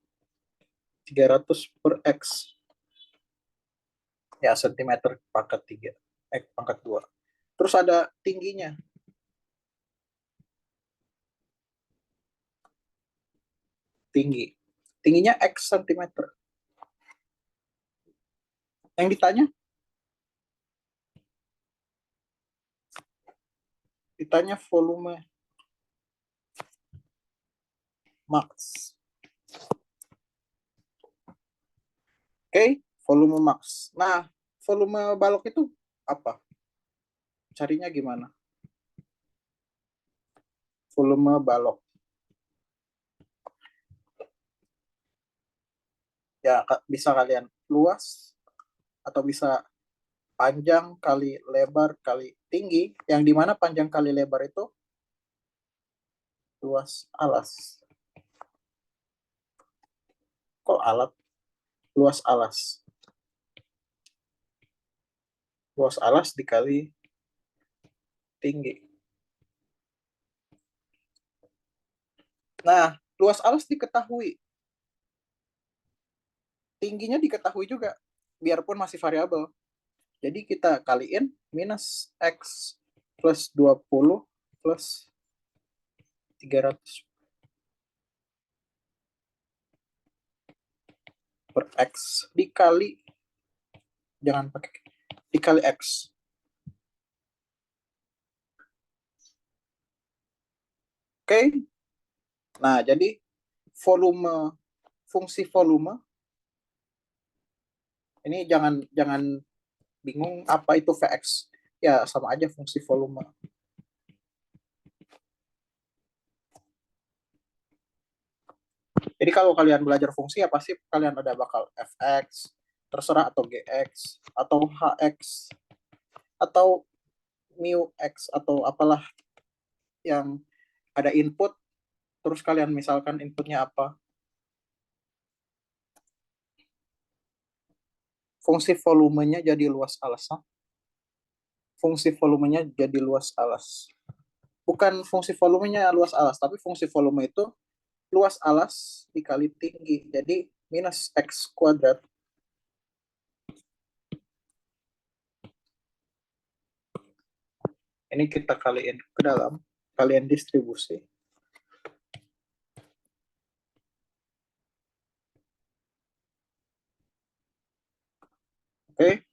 [SPEAKER 1] 300 per X. Ya, sentimeter pangkat 3. Pangkat 2. Terus ada tingginya. Tingginya X sentimeter. Yang ditanya volume max. Oke, volume max. Nah, volume balok itu apa? Carinya gimana? Volume balok. Ya, bisa kalian luas atau bisa panjang kali lebar kali tinggi. Yang dimana panjang kali lebar itu luas alas. Kok alat? Luas alas. Luas alas dikali tinggi. Nah, luas alas diketahui. Tingginya diketahui juga, biarpun masih variabel. Jadi kita kaliin minus X plus 20 plus 300 per X dikali, jangan pakai, dikali X. Oke. Nah, jadi fungsi volume ini jangan bingung apa itu Vx. Ya, sama aja fungsi volume. Jadi kalau kalian belajar fungsi ya pasti kalian ada bakal Fx, terserah, atau Gx, atau Hx, atau mu x, atau apalah yang ada input, terus kalian misalkan inputnya apa. Fungsi volumenya jadi luas alas. Fungsi volumenya jadi luas alas. Bukan fungsi volumenya luas alas, tapi fungsi volume itu luas alas dikali tinggi. Jadi minus X kuadrat. Ini kita kaliin ke dalam, kalian distribusi. Oke.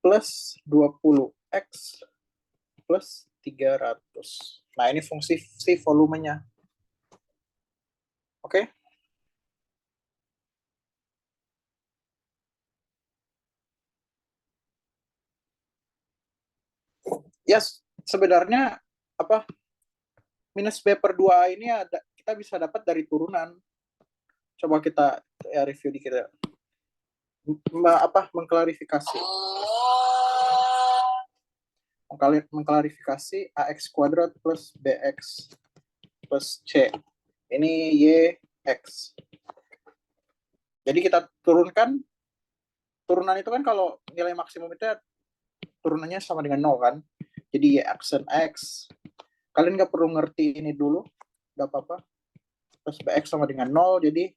[SPEAKER 1] Plus 20X plus 300. Nah, ini fungsi volumenya. Oke. Ya, sebenarnya apa minus B per 2A ini ada, kita bisa dapat dari turunan. Coba kita ya review dikit ya. Mengklarifikasi. Mengklarifikasi AX kuadrat plus BX plus C. Ini YX. Jadi kita turunkan. Turunan itu kan kalau nilai maksimum itu turunannya sama dengan 0 kan. Jadi YX dan X. Kalian nggak perlu ngerti ini dulu. Nggak apa-apa. Plus BX sama dengan 0. Jadi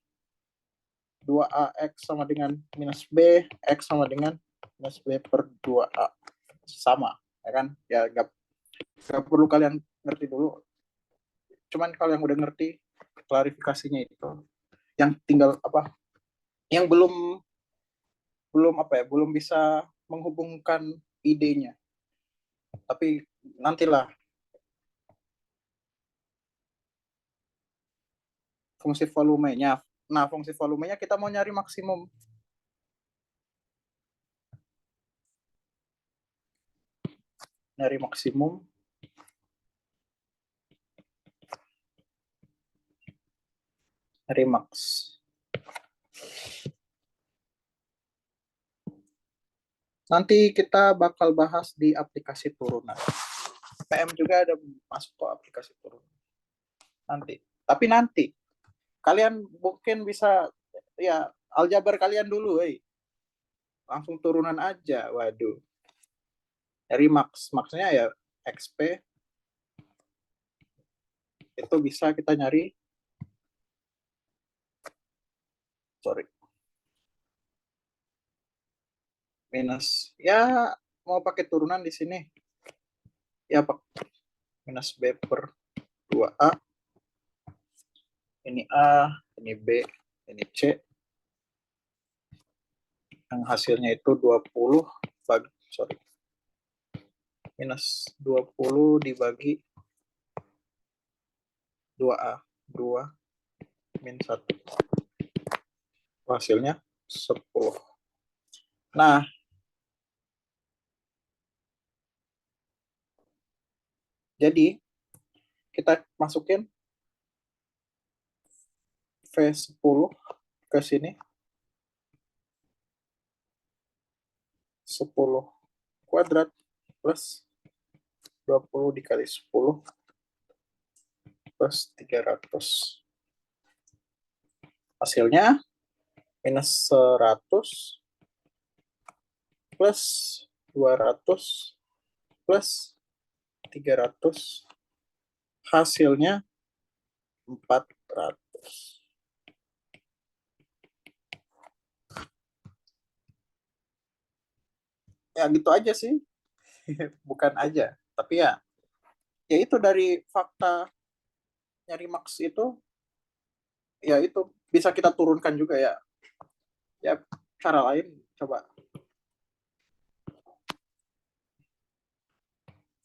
[SPEAKER 1] 2AX sama dengan minus B. X sama dengan minus B per 2A. Sama. Ya kan? Ya nggak perlu kalian ngerti dulu. Cuman kalau yang udah ngerti klarifikasinya itu. Yang tinggal apa? Yang belum bisa menghubungkan idenya. Tapi nantilah. Fungsi volumenya. Nah, fungsi volumenya kita mau nyari maksimum. Nyari maksimum. Nyari max. Nanti kita bakal bahas di aplikasi turunan. PM juga ada masuk ke aplikasi turunan. Nanti. Tapi nanti. Kalian mungkin bisa, ya, aljabar kalian dulu, langsung turunan aja. Waduh. Dari max. Maksnya ya XP. Itu bisa kita nyari. Sorry. Minus. Ya, mau pakai turunan di sini. Ya, Pak. Minus B per 2A. Ini A, ini B, ini C. Yang hasilnya itu 20 bagi, minus 20 dibagi 2A. 2 min 1. Hasilnya 10. Nah, jadi kita masukin V10 ke sini. 10 kuadrat plus 20 dikali 10 plus 300. Hasilnya minus 100 plus 200 plus 300. Hasilnya 400. Ya gitu aja sih. Bukan aja. Tapi ya itu dari fakta nyari max itu, ya itu bisa kita turunkan juga ya. Ya cara lain coba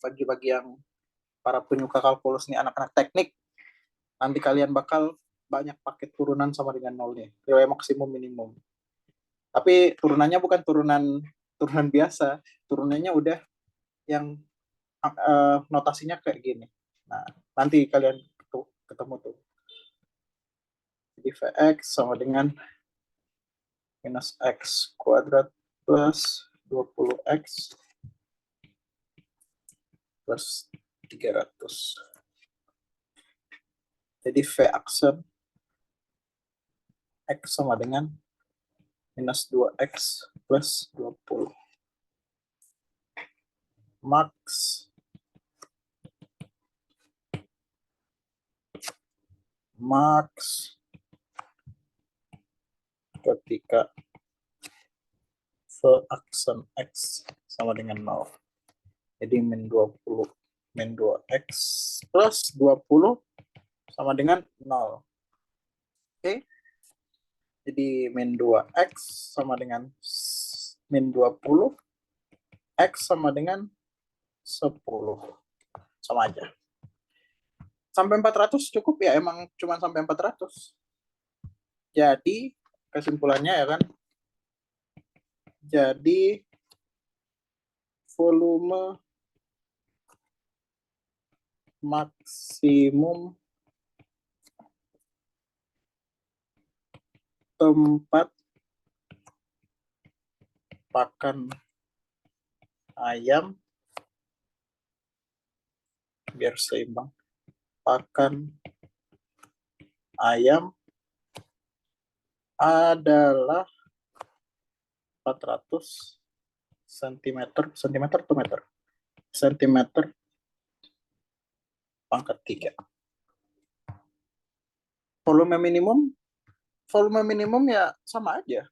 [SPEAKER 1] bagi-bagi yang para penyuka kalkulus nih, anak-anak teknik, nanti kalian bakal banyak pakai turunan sama dengan nol nih, nilai maksimum minimum. Tapi turunannya bukan turunan biasa, turunannya udah yang notasinya kayak gini. Nah, nanti kalian ketemu tuh. Jadi Vx sama dengan minus x kuadrat plus 20x plus 300. Jadi V aksen x sama dengan minus 2x plus 20. Max ketika V aksen x sama dengan 0. Jadi min 20 min 2x plus 20 sama dengan 0. Oke. Jadi min 2x sama dengan min 20. X sama dengan 10. Sama aja. Sampai 400 cukup ya, emang cuma sampai 400. Jadi kesimpulannya ya kan. Jadi volume maksimum tempat pakan ayam, biar seimbang, pakan ayam adalah 400 sentimeter atau meter? Sentimeter pangkat 3. Volume minimum ya sama aja.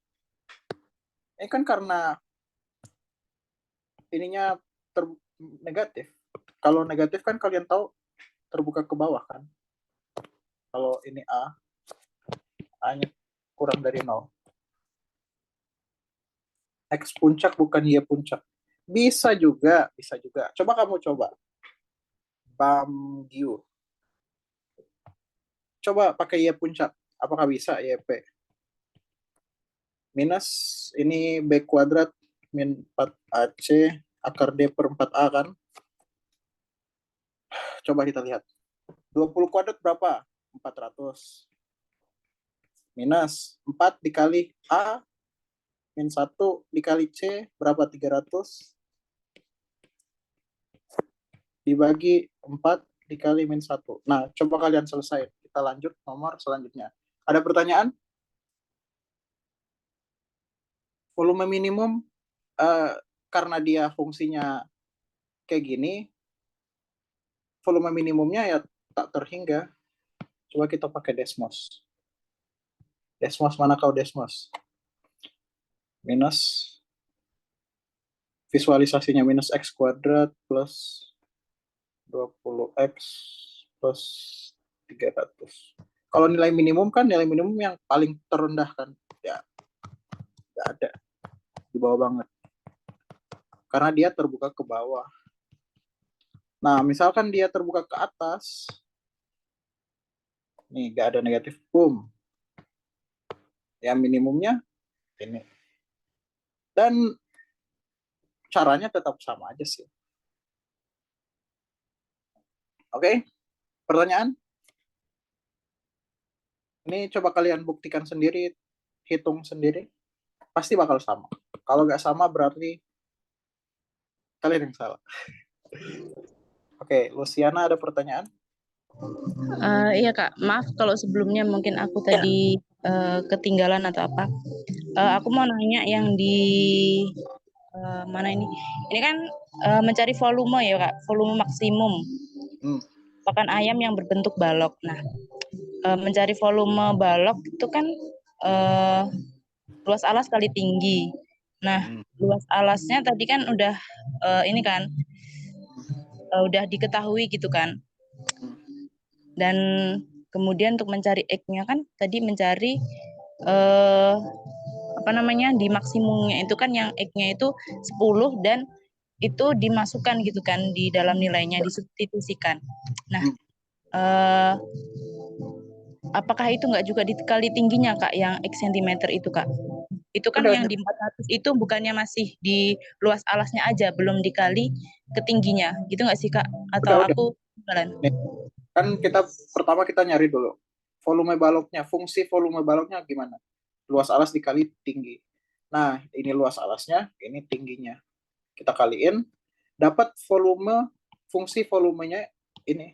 [SPEAKER 1] Ini kan karena ininya negatif. Kalau negatif kan kalian tahu terbuka ke bawah kan. Kalau ini A-nya kurang dari 0. X puncak bukan Y puncak. Bisa juga, bisa juga. Coba kamu coba. Bamgyu. Coba pakai Y puncak. Apakah bisa YP? Minus ini B kuadrat min 4AC akar D per 4A kan? Coba kita lihat. 20 kuadrat berapa? 400. Minus 4 dikali A min 1 dikali C berapa? 300 dibagi 4 dikali min 1. Nah, coba kalian selesai. Kita lanjut nomor selanjutnya. Ada pertanyaan? Volume minimum karena dia fungsinya kayak gini, volume minimumnya ya tak terhingga. Coba kita pakai Desmos. Desmos mana kau Desmos? Minus visualisasinya minus X kuadrat plus 20X plus 300. Kalau nilai minimum kan nilai minimum yang paling terendah kan. Ya, nggak ada. Di bawah banget. Karena dia terbuka ke bawah. Nah, misalkan dia terbuka ke atas. Nih, nggak ada negatif. Boom. Yang minimumnya ini. Dan caranya tetap sama aja sih. Oke? Pertanyaan? Ini coba kalian buktikan sendiri, hitung sendiri. Pasti bakal sama. Kalau nggak sama berarti kalian yang salah. Oke, Luciana ada pertanyaan?
[SPEAKER 2] Iya Kak, maaf kalau sebelumnya mungkin aku tadi ketinggalan atau apa. Aku mau nanya yang di mana ini? Ini kan mencari volume ya Kak, volume maksimum pakan ayam yang berbentuk balok. Nah, mencari volume balok itu kan luas alas kali tinggi. Nah, luas alasnya tadi kan udah ini kan udah diketahui gitu kan. Dan kemudian untuk mencari X-nya kan tadi mencari apa namanya di maksimumnya itu kan yang X-nya itu 10 dan itu dimasukkan gitu kan di dalam nilainya disubstitusikan. Nah, apakah itu nggak juga dikali tingginya Kak yang X cm itu Kak? Itu kan
[SPEAKER 1] Udah,
[SPEAKER 2] yang di 400 itu bukannya masih di luas alasnya aja, belum dikali ketingginya. Gitu nggak sih Kak? Atau
[SPEAKER 1] udah.
[SPEAKER 2] aku jalan?
[SPEAKER 1] Nih, kan pertama kita nyari dulu volume baloknya, fungsi volume baloknya gimana? Luas alas dikali tinggi. Nah, ini luas alasnya, ini tingginya. Kita kaliin, dapat fungsi volumenya ini.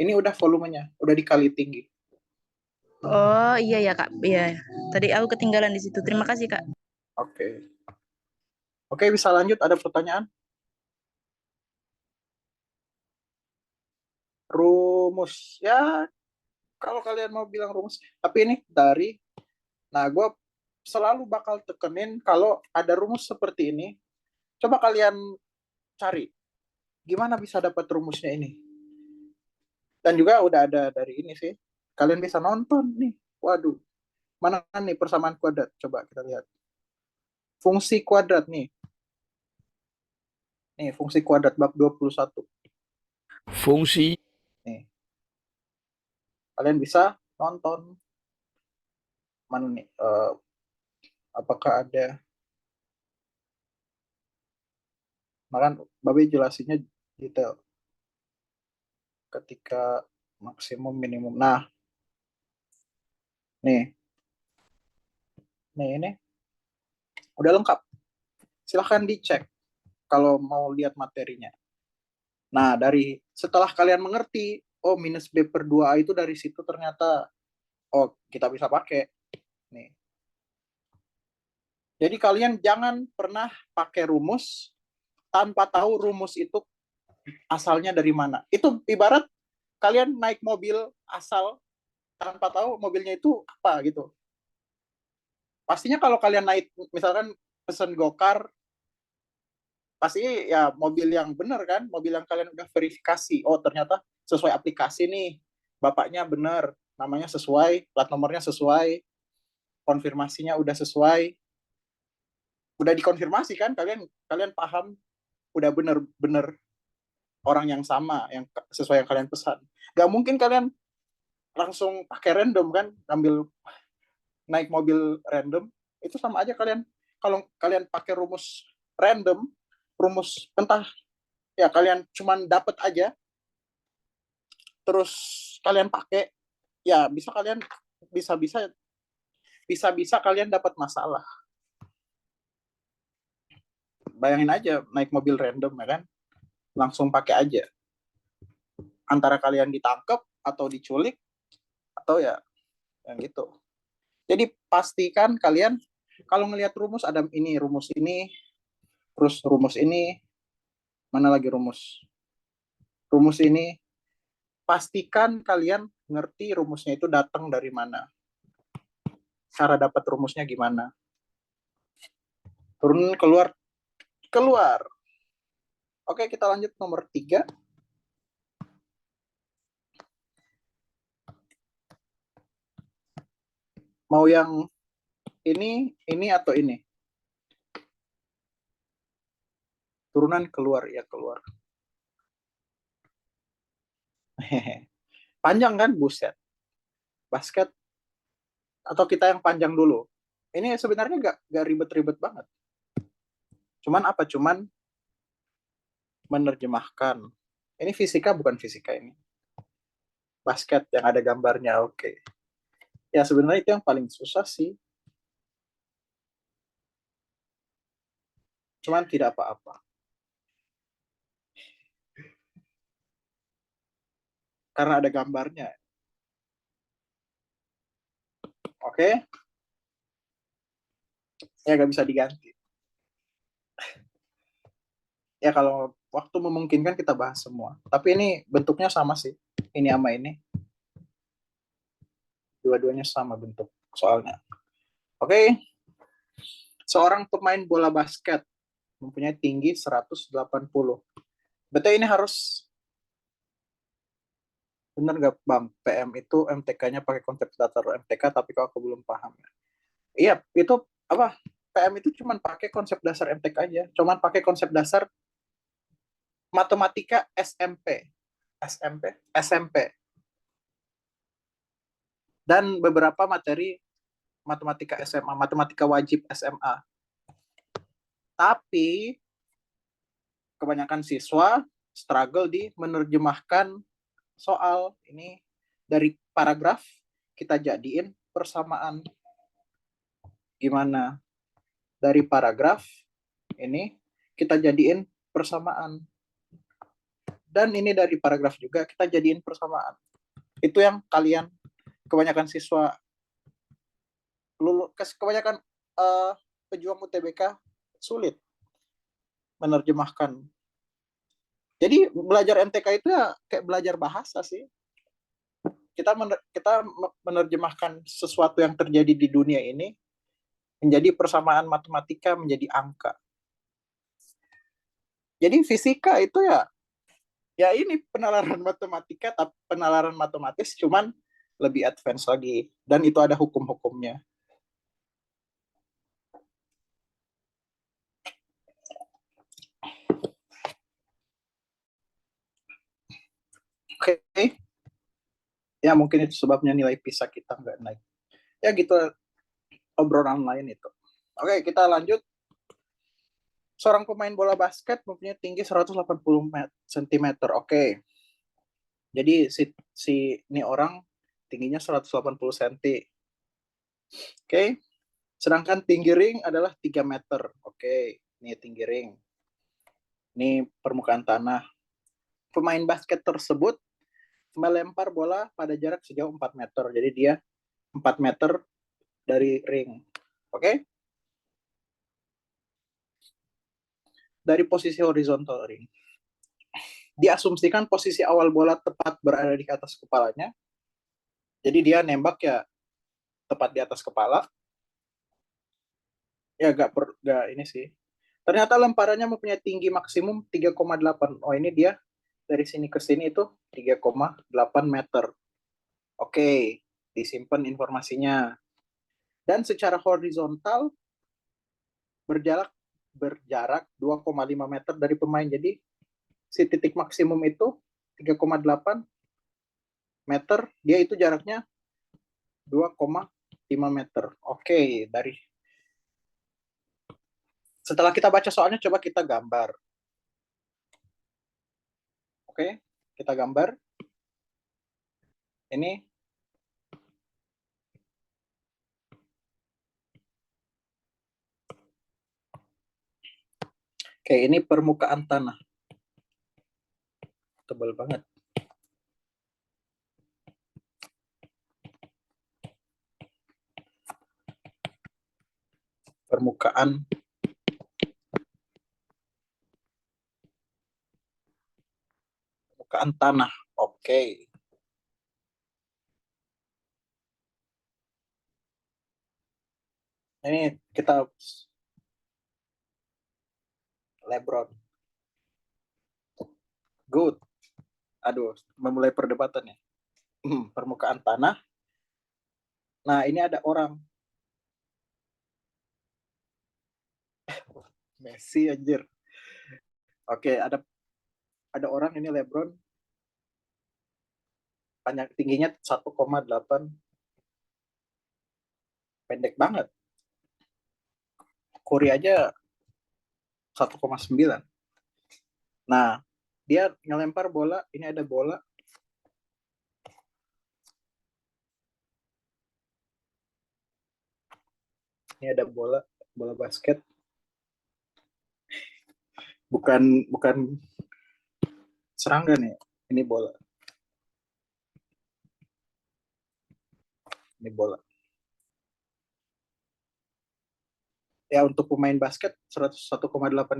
[SPEAKER 1] Ini udah volumenya, udah dikali tinggi.
[SPEAKER 2] Oh iya ya Kak, iya. Tadi aku ketinggalan di situ. Terima kasih Kak.
[SPEAKER 1] Oke. Oke, bisa lanjut. Ada pertanyaan? Rumus. Ya, kalau kalian mau bilang rumus. Tapi ini dari, nah gue selalu bakal tekenin kalau ada rumus seperti ini, coba kalian cari. Gimana bisa dapat rumusnya ini? Dan juga udah ada dari ini sih. Kalian bisa nonton nih. Waduh. Mana nih persamaan kuadrat? Coba kita lihat. Fungsi kuadrat nih. Nih, fungsi kuadrat bab 21.
[SPEAKER 3] Fungsi.
[SPEAKER 1] Nih. Kalian bisa nonton. Mana nih? Apakah ada? Makan Babe jelasinnya detail. Ketika maksimum minimum. Nah, nih. Nih, ini udah lengkap. Silahkan dicek kalau mau lihat materinya. Nah, setelah kalian mengerti, oh minus B per 2A itu dari situ ternyata, oh kita bisa pakai. Nih. Jadi kalian jangan pernah pakai rumus tanpa tahu rumus itu asalnya dari mana. Itu ibarat kalian naik mobil asal tanpa tahu mobilnya itu apa gitu. Pastinya kalau kalian naik, misalkan pesen gokar, pasti ya mobil yang benar kan, mobil yang kalian udah verifikasi. Oh ternyata sesuai aplikasi nih, bapaknya benar, namanya sesuai, plat nomornya sesuai, konfirmasinya udah sesuai, udah dikonfirmasi kan, kalian paham, udah bener-bener orang yang sama, yang sesuai yang kalian pesan. Gak mungkin kalian langsung pakai random kan, ambil naik mobil random, itu sama aja kalian, kalau kalian pakai rumus random, rumus entah ya kalian cuman dapat aja, terus kalian pakai, ya bisa-bisa kalian dapat masalah. Bayangin aja naik mobil random ya kan, langsung pakai aja. Antara kalian ditangkap atau diculik atau ya yang gitu. Jadi pastikan kalian kalau ngelihat rumus ada ini, rumus ini, terus rumus ini, mana lagi rumus? Rumus ini, pastikan kalian ngerti rumusnya itu datang dari mana. Cara dapat rumusnya gimana. Turun, keluar. Oke, kita lanjut nomor 3. Mau yang ini atau ini? Turunan keluar, ya keluar. Panjang kan, buset. Basket, atau kita yang panjang dulu? Ini sebenarnya gak ribet-ribet banget. Cuman menerjemahkan. Ini fisika bukan fisika ini. Basket yang ada gambarnya, oke. Ya sebenarnya itu yang paling susah sih. Cuman tidak apa-apa. Karena ada gambarnya. Oke? Ya nggak bisa diganti. Ya kalau waktu memungkinkan kita bahas semua. Tapi ini bentuknya sama sih. Ini sama ini. Dua-duanya sama bentuk soalnya. Oke? Seorang pemain bola basket mempunyai tinggi 180. Berarti ini harus benar nggak Bang? PM itu MTK-nya pakai konsep datar MTK, tapi kalau aku belum paham. Iya, itu apa? PM itu cuma pakai konsep dasar MTK aja. Cuma pakai konsep dasar matematika SMP. Dan beberapa materi matematika SMA, matematika wajib SMA. Tapi kebanyakan siswa struggle di menerjemahkan soal ini dari paragraf kita jadiin persamaan. Gimana? Dari paragraf ini kita jadiin persamaan. Dan ini dari paragraf juga kita jadiin persamaan. Itu yang kalian kebanyakan siswa kebanyakan pejuang UTBK sulit menerjemahkan. Jadi belajar MTK itu ya kayak belajar bahasa sih. Kita menerjemahkan sesuatu yang terjadi di dunia ini menjadi persamaan matematika, menjadi angka. Jadi fisika itu ya ini penalaran matematika, tapi penalaran matematis cuman lebih advance lagi, dan itu ada hukum-hukumnya. Oke. Ya mungkin itu sebabnya nilai PISA kita nggak naik. Ya gitu, obrolan lain itu. Oke, kita lanjut. Seorang pemain bola basket mempunyai tinggi 180 cm. Oke. Jadi si ini orang tingginya 180 cm. Oke. Sedangkan tinggi ring adalah 3 meter. Oke, ini tinggi ring. Ini permukaan tanah. Pemain basket tersebut melempar bola pada jarak sejauh 4 meter. Jadi dia 4 meter dari ring. Oke? Dari posisi horizontal ring. Diasumsikan posisi awal bola tepat berada di atas kepalanya. Jadi dia nembak ya tepat di atas kepala. Ya gak ini sih. Ternyata lemparannya mempunyai tinggi maksimum 3,8. Oh, ini dia dari sini ke sini itu 3,8 meter. Oke, disimpan informasinya. Dan secara horizontal berjarak 2,5 meter dari pemain. Jadi si titik maksimum itu 3,8 meter, dia itu jaraknya 2,5 meter. Oke, setelah kita baca soalnya coba kita gambar. Oke, kita gambar. Ini Oke, ini permukaan tanah. Tebal banget. Permukaan tanah. Oke. Ini kita LeBron. Good. Aduh, memulai perdebatannya. Permukaan tanah. Nah, ini ada orang. Messi anjir. Oke, ada orang ini LeBron. Tingginya 1,8. Pendek banget. Curry aja 1,9. Nah, dia ngelempar bola, ini ada bola. Ini ada bola basket. Bukan serangga nih, ini bola. Ini bola. Ya untuk pemain basket 101,8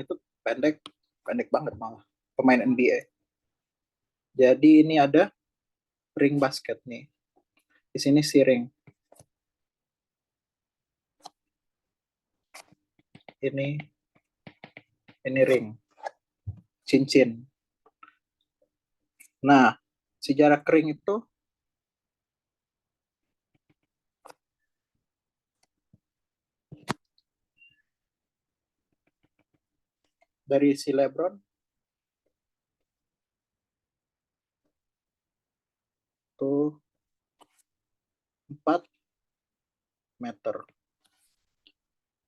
[SPEAKER 1] itu pendek banget malah. Pemain NBA. Jadi ini ada ring basket nih. Di sini si ring. Ini ring. Cincin. Nah, si jarak ring itu dari si LeBron tuh 4 meter.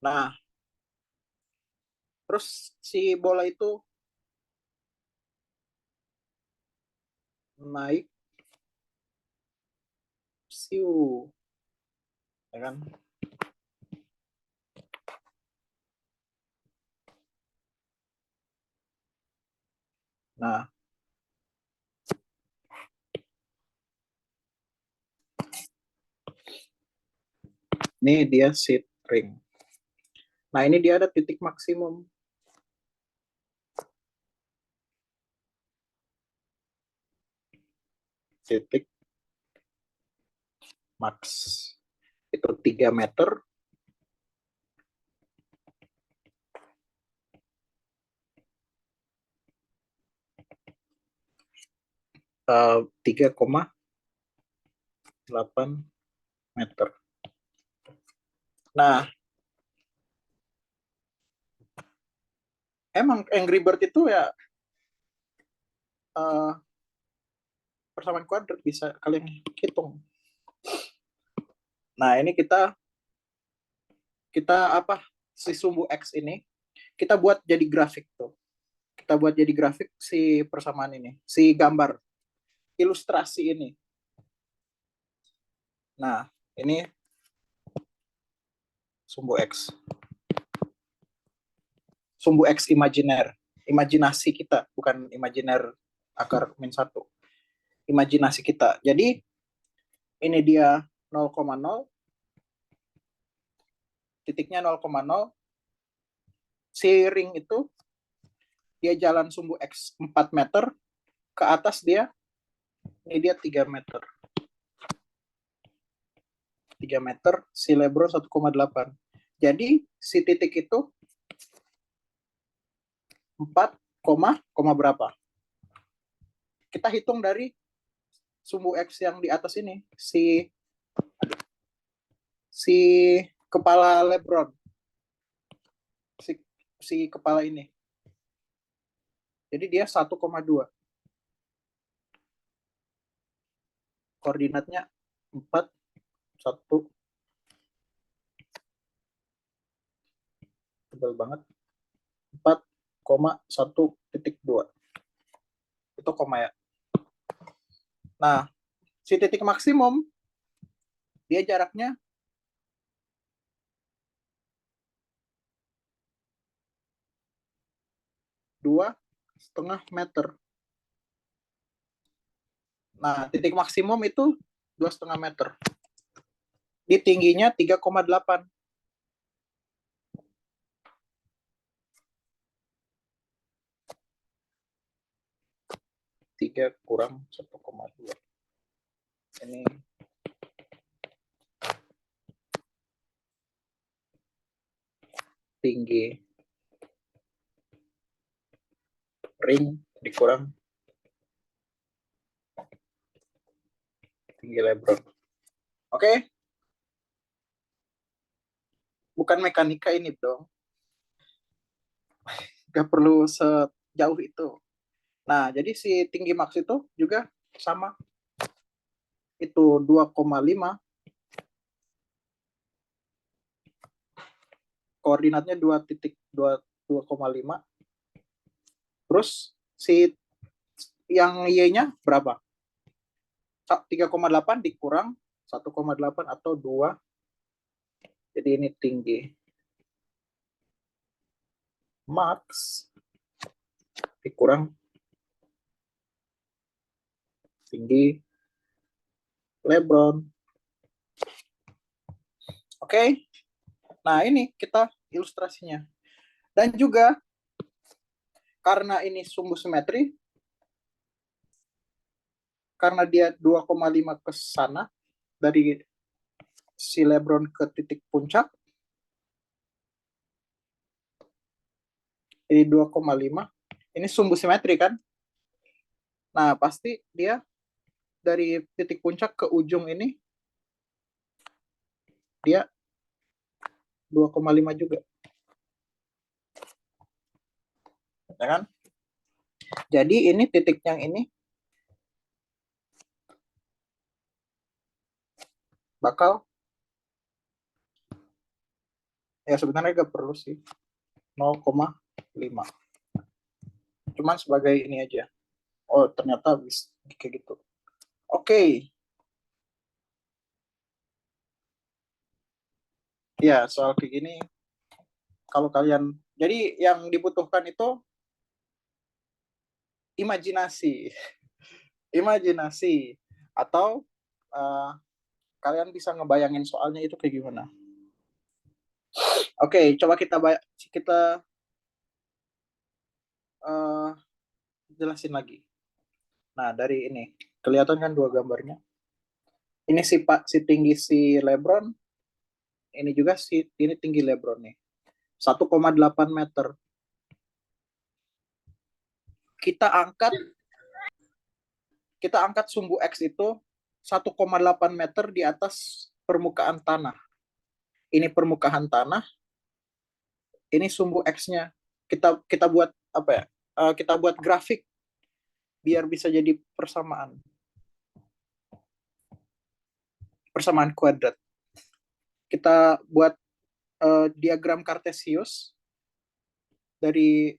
[SPEAKER 1] Nah, terus si bola itu naik siu, ya kan? Nah, ini dia seed ring. Nah, ini dia ada titik maksimum. Titik max itu 3 meter. Uh, 3,8 meter. Nah, emang Angry Bird itu ya persamaan kuadrat bisa kalian hitung. Nah, ini kita apa si sumbu X ini kita buat jadi grafik tuh. Kita buat jadi grafik si persamaan ini, si gambar ilustrasi ini. Nah, ini sumbu X. Sumbu X imajiner. Imajinasi kita, bukan imajiner akar min 1. Imajinasi kita. Jadi, ini dia 0,0. Titiknya 0,0. Si ring itu, dia jalan sumbu X 4 meter. Ke atas dia, ini dia 3 meter. 3 meter, si LeBron 1,8. Jadi, si titik itu 4, berapa? Kita hitung dari sumbu X yang di atas ini, si kepala LeBron, si kepala ini. Jadi dia 1,2. Koordinatnya 4, 1. Tebal banget. 4,1.2. Itu koma ya. Nah, si titik maksimum, dia jaraknya 2,5 meter. Nah, titik maksimum itu 2,5 meter. Di tingginya 3,8. 3 kurang 1,2. Ini tinggi ring dikurang tinggi LeBron. Oke? Bukan mekanika ini dong. Gak perlu sejauh itu. Nah, jadi si tinggi maks itu juga sama. Itu 2,5. Koordinatnya 2,5. Terus si yang Y-nya berapa? 3,8 dikurang 1,8 atau 2. Jadi ini tinggi max dikurang tinggi LeBron. Oke. Nah, ini kita ilustrasinya. Dan juga karena ini sumbu simetri, karena dia 2,5 ke sana dari si LeBron ke titik puncak, ini 2,5. Ini sumbu simetri kan? Nah, pasti dia dari titik puncak ke ujung ini dia 2,5 juga. Ya kan? Jadi ini titik yang ini bakal ya sebenarnya gak perlu sih 0,5. Cuman sebagai ini aja. Oh, ternyata bisa kayak gitu. Oke. Ya, soal kayak gini kalau kalian, jadi yang dibutuhkan itu imajinasi. Imajinasi atau kalian bisa ngebayangin soalnya itu kayak gimana. Oke, coba kita jelasin lagi. Nah, dari ini kelihatan kan dua gambarnya. Ini si tinggi si LeBron, ini juga ini tinggi LeBron nih. 1,8 meter. Kita angkat sumbu X itu 1,8 meter di atas permukaan tanah. Ini permukaan tanah. Ini sumbu X-nya. Kita buat apa ya? Kita buat grafik biar bisa jadi persamaan kuadrat. Kita buat diagram kartesius dari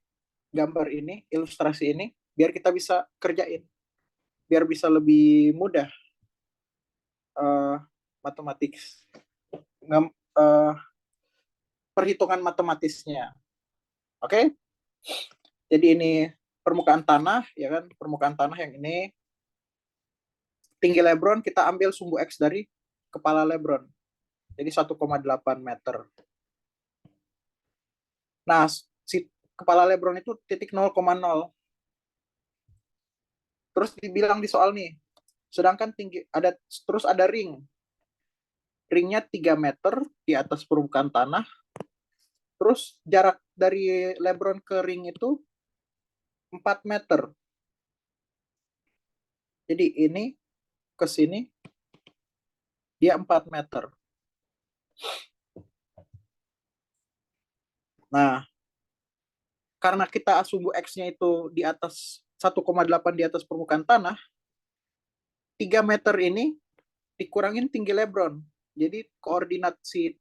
[SPEAKER 1] gambar ini, ilustrasi ini, biar kita bisa kerjain, biar bisa lebih mudah matematik. perhitungan matematisnya. Oke? Jadi ini permukaan tanah, ya kan? Permukaan tanah yang ini. Tinggi Lebron kita ambil sumbu X dari kepala Lebron. Jadi 1,8 meter. Nah, si kepala Lebron itu titik 0,0. Terus dibilang di soal nih, sedangkan tinggi terus ada ring. Ringnya 3 meter di atas permukaan tanah. Terus jarak dari Lebron ke ring itu 4 meter. Jadi ini ke sini dia 4 meter. Nah, karena kita sumbu X-nya itu di atas 1,8 di atas permukaan tanah, 3 meter ini dikurangin tinggi Lebron. Jadi koordinat si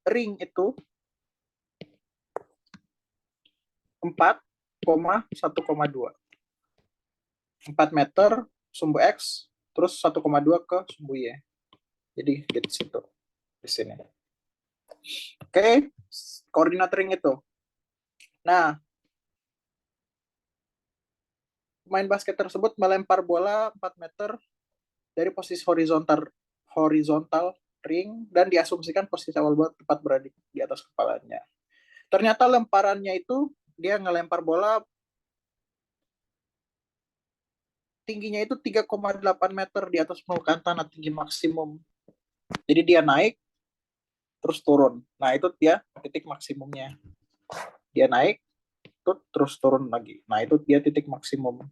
[SPEAKER 1] ring itu 4,1,2. 4 meter sumbu X, terus 1,2 ke sumbu Y. Jadi di situ, di sini. Oke, koordinat ring itu. Nah, pemain basket tersebut melempar bola 4 meter dari posisi horizontal ring dan diasumsikan posisi awal bola tepat berada di atas kepalanya. Ternyata lemparannya itu dia ngelempar bola tingginya itu 3,8 meter di atas permukaan tanah, tinggi maksimum. Jadi dia naik terus turun. Nah, itu dia titik maksimumnya. Dia naik terus turun lagi. Nah, itu dia titik maksimum.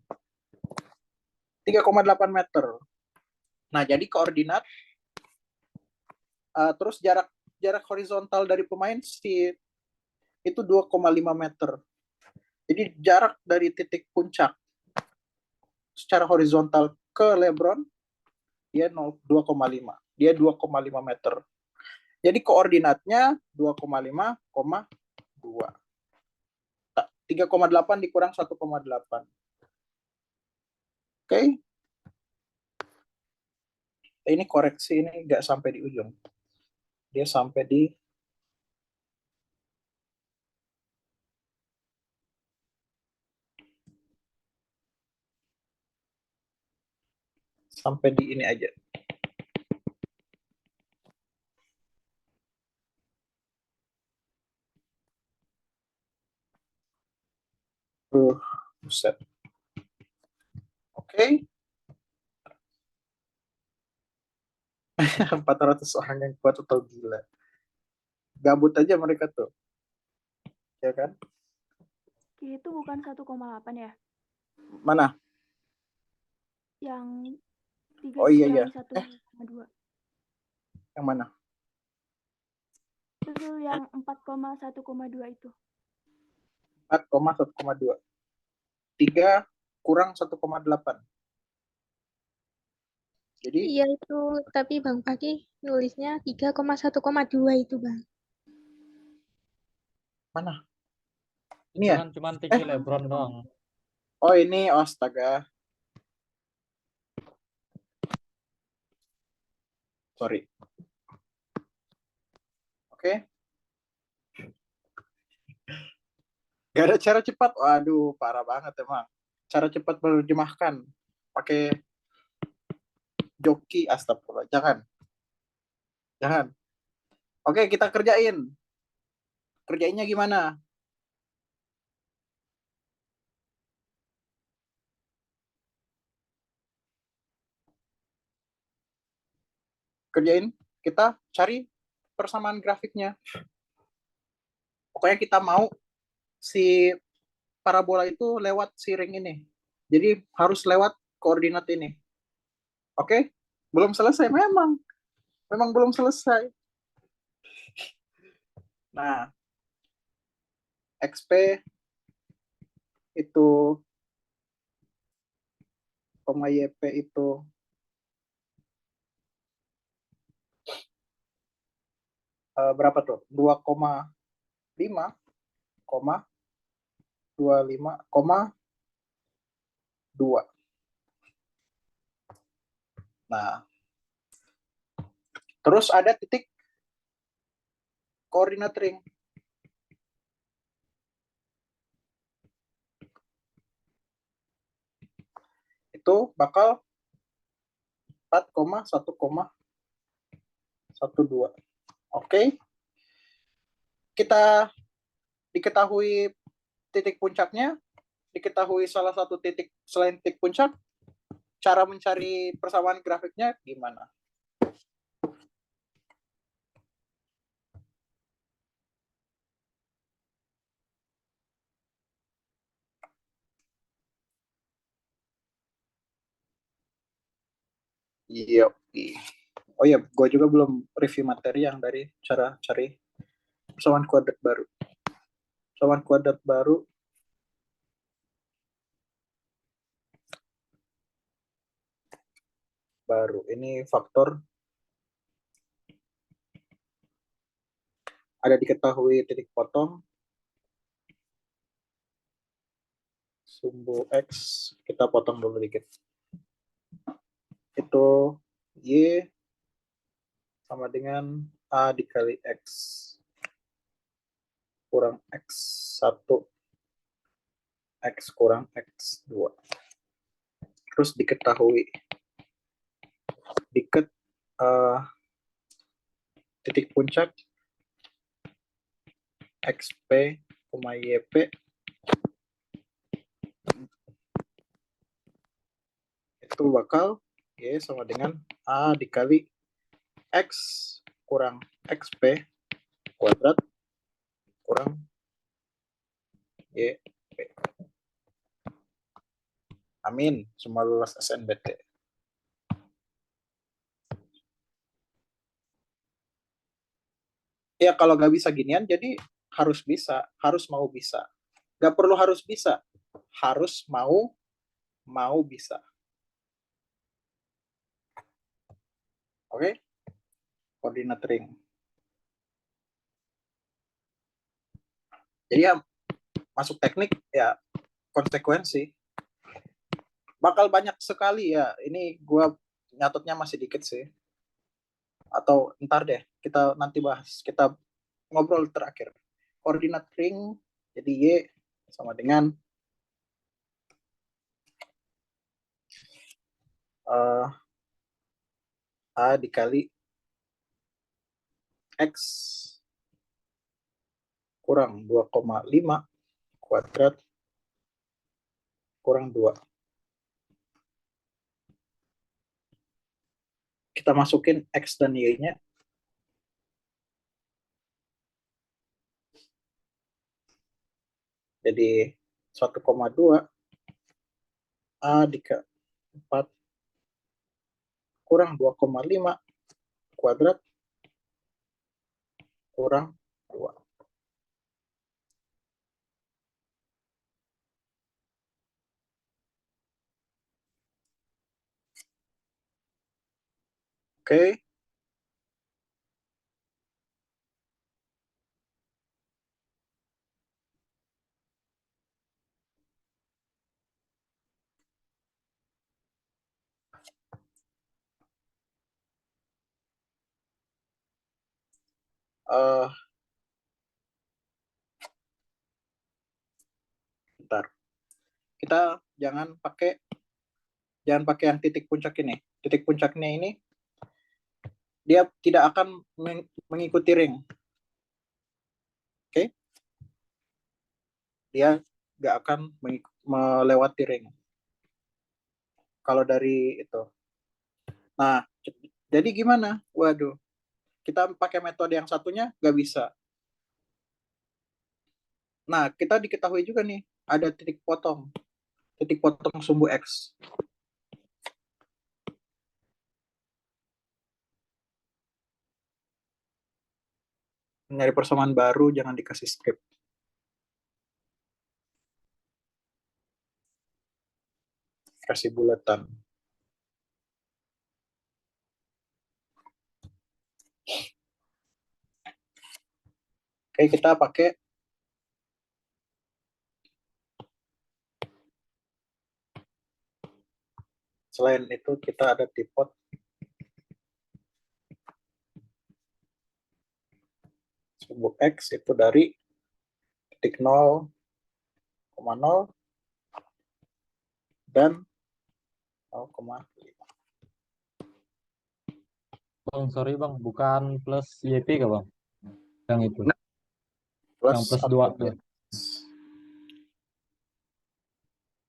[SPEAKER 1] 3,8 meter. Nah, jadi koordinat terus jarak horizontal dari pemain si itu 2,5 meter. Jadi jarak dari titik puncak secara horizontal ke Lebron dia 2,5. Dia 2,5 meter. Jadi koordinatnya 2,5,2. 3,8 dikurang 1,8. Oke. Ini koreksi, ini nggak sampai di ujung. Dia sampai di ini aja. Buset. Oke. 400 orang yang kuat atau gila. Gabut aja mereka tuh. Ya kan?
[SPEAKER 4] Itu bukan 1,8 ya?
[SPEAKER 1] Mana?
[SPEAKER 4] Yang 3
[SPEAKER 1] Oh iya iya.
[SPEAKER 4] 1,2.
[SPEAKER 1] Yang mana?
[SPEAKER 4] Itu yang 4,1,2 itu.
[SPEAKER 1] 4,1,2. 3 kurang 1,8. Jadi
[SPEAKER 5] iya itu, tapi Bang Paki nulisnya 3,1,2 itu Bang.
[SPEAKER 1] Mana? Ini ya?
[SPEAKER 6] Cuman tinggi Lebron dong.
[SPEAKER 1] Oh ini, astaga. Sorry. Oke. Gak ada cara cepat. Waduh, parah banget emang. Cara cepat menerjemahkan. Pakai joki, astagfirullah. Jangan. Jangan. Oke, kita kerjain. Kerjainnya gimana? Kerjain. Kita cari persamaan grafiknya. Pokoknya kita mau si parabola itu lewat si ring ini. Jadi harus lewat koordinat ini. Oke? Belum selesai memang. Memang belum selesai. Nah, XP itu koma YP itu berapa tuh? 2,5, 25,2. Nah, terus ada titik koordinat ring. itu bakal 4,1,12. Oke. Kita diketahui titik puncaknya, diketahui salah satu titik selain titik puncak, cara mencari persamaan grafiknya gimana? Iya. Oh ya, gue juga belum review materi yang dari cara cari persamaan kuadrat baru. Persamaan kuadrat baru. Ini faktor ada diketahui titik potong sumbu X, kita potong dulu dikit. Itu Y sama dengan A dikali X kurang X1 X kurang X2. Terus diketahui titik puncak XP, YP itu bakal Y sama dengan A dikali X kurang XP kuadrat kurang YP. Amin, semua lulus SNBT. Ya kalau nggak bisa ginian, jadi harus bisa, harus mau bisa. Nggak perlu harus bisa, harus mau bisa. Oke? Koordinat ring. Jadi ya masuk teknik ya konsekuensi. Bakal banyak sekali ya. Ini gua nyatetnya masih dikit sih. Atau ntar deh, kita nanti bahas. Kita ngobrol terakhir. Koordinat ring, jadi Y sama dengan A dikali X kurang 2,5 kuadrat kurang 2. Kita masukin X dan Y-nya. Jadi 1,2 A dikali 4 kurang 2,5 kuadrat kurang 2. Oke. Bentar. Kita jangan pakai yang titik puncak ini. Titik puncaknya ini dia tidak akan mengikuti ring. Oke? Dia nggak akan melewati ring. Kalau dari itu. Nah, jadi gimana? Waduh, kita pakai metode yang satunya nggak bisa. Nah, kita diketahui juga nih, ada titik potong sumbu X. Nyari persamaan baru, jangan dikasih script. Kasih bulatan. Oke, kita pakai selain itu kita ada tipot sumbu X itu dari titik 0,0 dan 0,5.
[SPEAKER 6] Bang, sorry bang, bukan plus YP kah bang? Yang itu, yang plus 2
[SPEAKER 1] atau
[SPEAKER 6] tuh.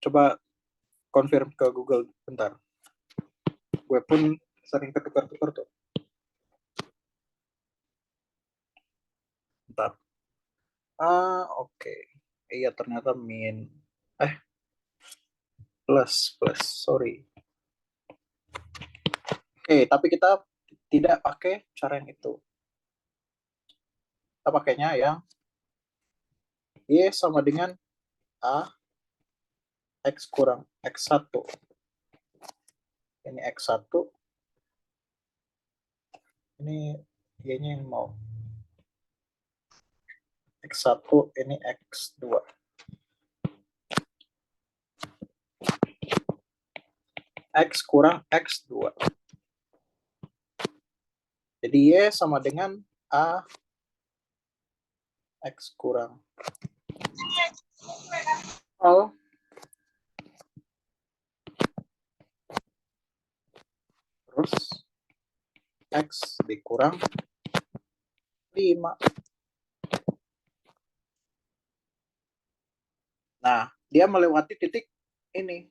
[SPEAKER 1] Coba confirm ke Google bentar. Gue pun sering ketukar-tukar tuh. Bentar. Oke. Iya, ternyata plus, sorry. Oke, tapi kita tidak pakai cara yang itu. Kita pakainya yang Y sama dengan A X kurang X1. Ini X1. Ini Y-nya yang mau. X1, ini X2. X kurang X2. Jadi Y sama dengan A X kurang 0 terus X dikurang 5. Nah, dia melewati titik ini,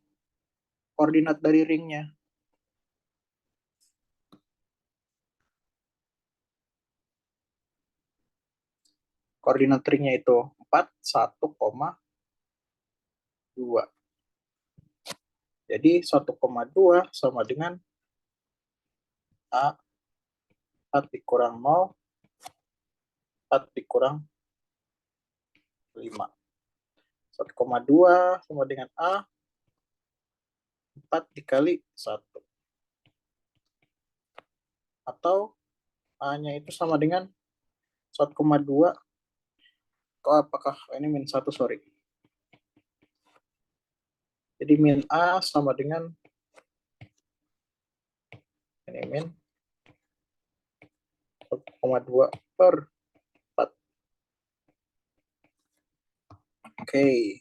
[SPEAKER 1] koordinat dari ringnya. Koordinat ringnya itu 1,2. Jadi 1,2 sama dengan A 4 dikurang 0, 4 dikurang 5. 1,2 sama dengan A 4 dikali 1. Atau A-nya itu sama dengan 1,2. Apakah ini min 1, sorry. Jadi min A sama dengan ini min 1,2 per 4. Oke.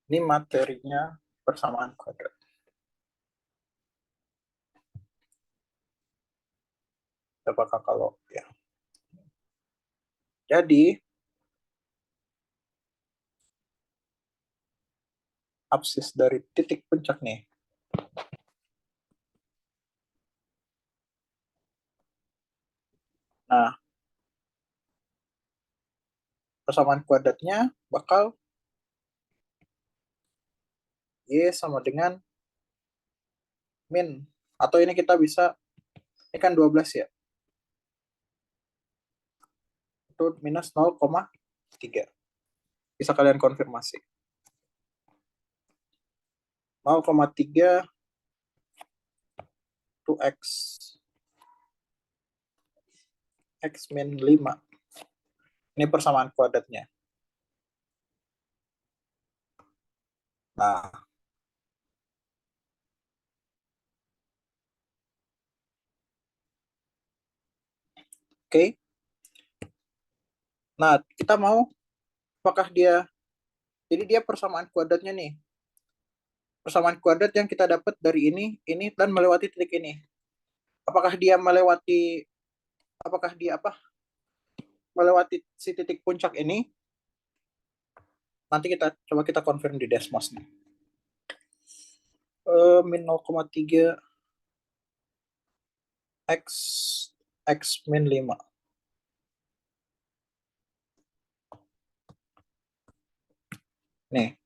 [SPEAKER 1] Ini materinya persamaan kuadrat. Apakah kalau ya. Jadi absis dari titik puncak nih. Nah, persamaan kuadratnya bakal Y sama dengan min. Atau ini kita bisa, ini kan 12 ya. Itu minus 0,3. Bisa kalian konfirmasi. 0,3 to X. X min 5. Ini persamaan kuadratnya. Nah, oke. Nah, kita mau apakah dia, jadi dia persamaan kuadratnya nih. Persamaan kuadrat yang kita dapat dari ini, dan melewati titik ini. Apakah dia melewati si titik puncak ini? Nanti kita confirm di Desmos nih. Min 0,3 X min 5. Nih.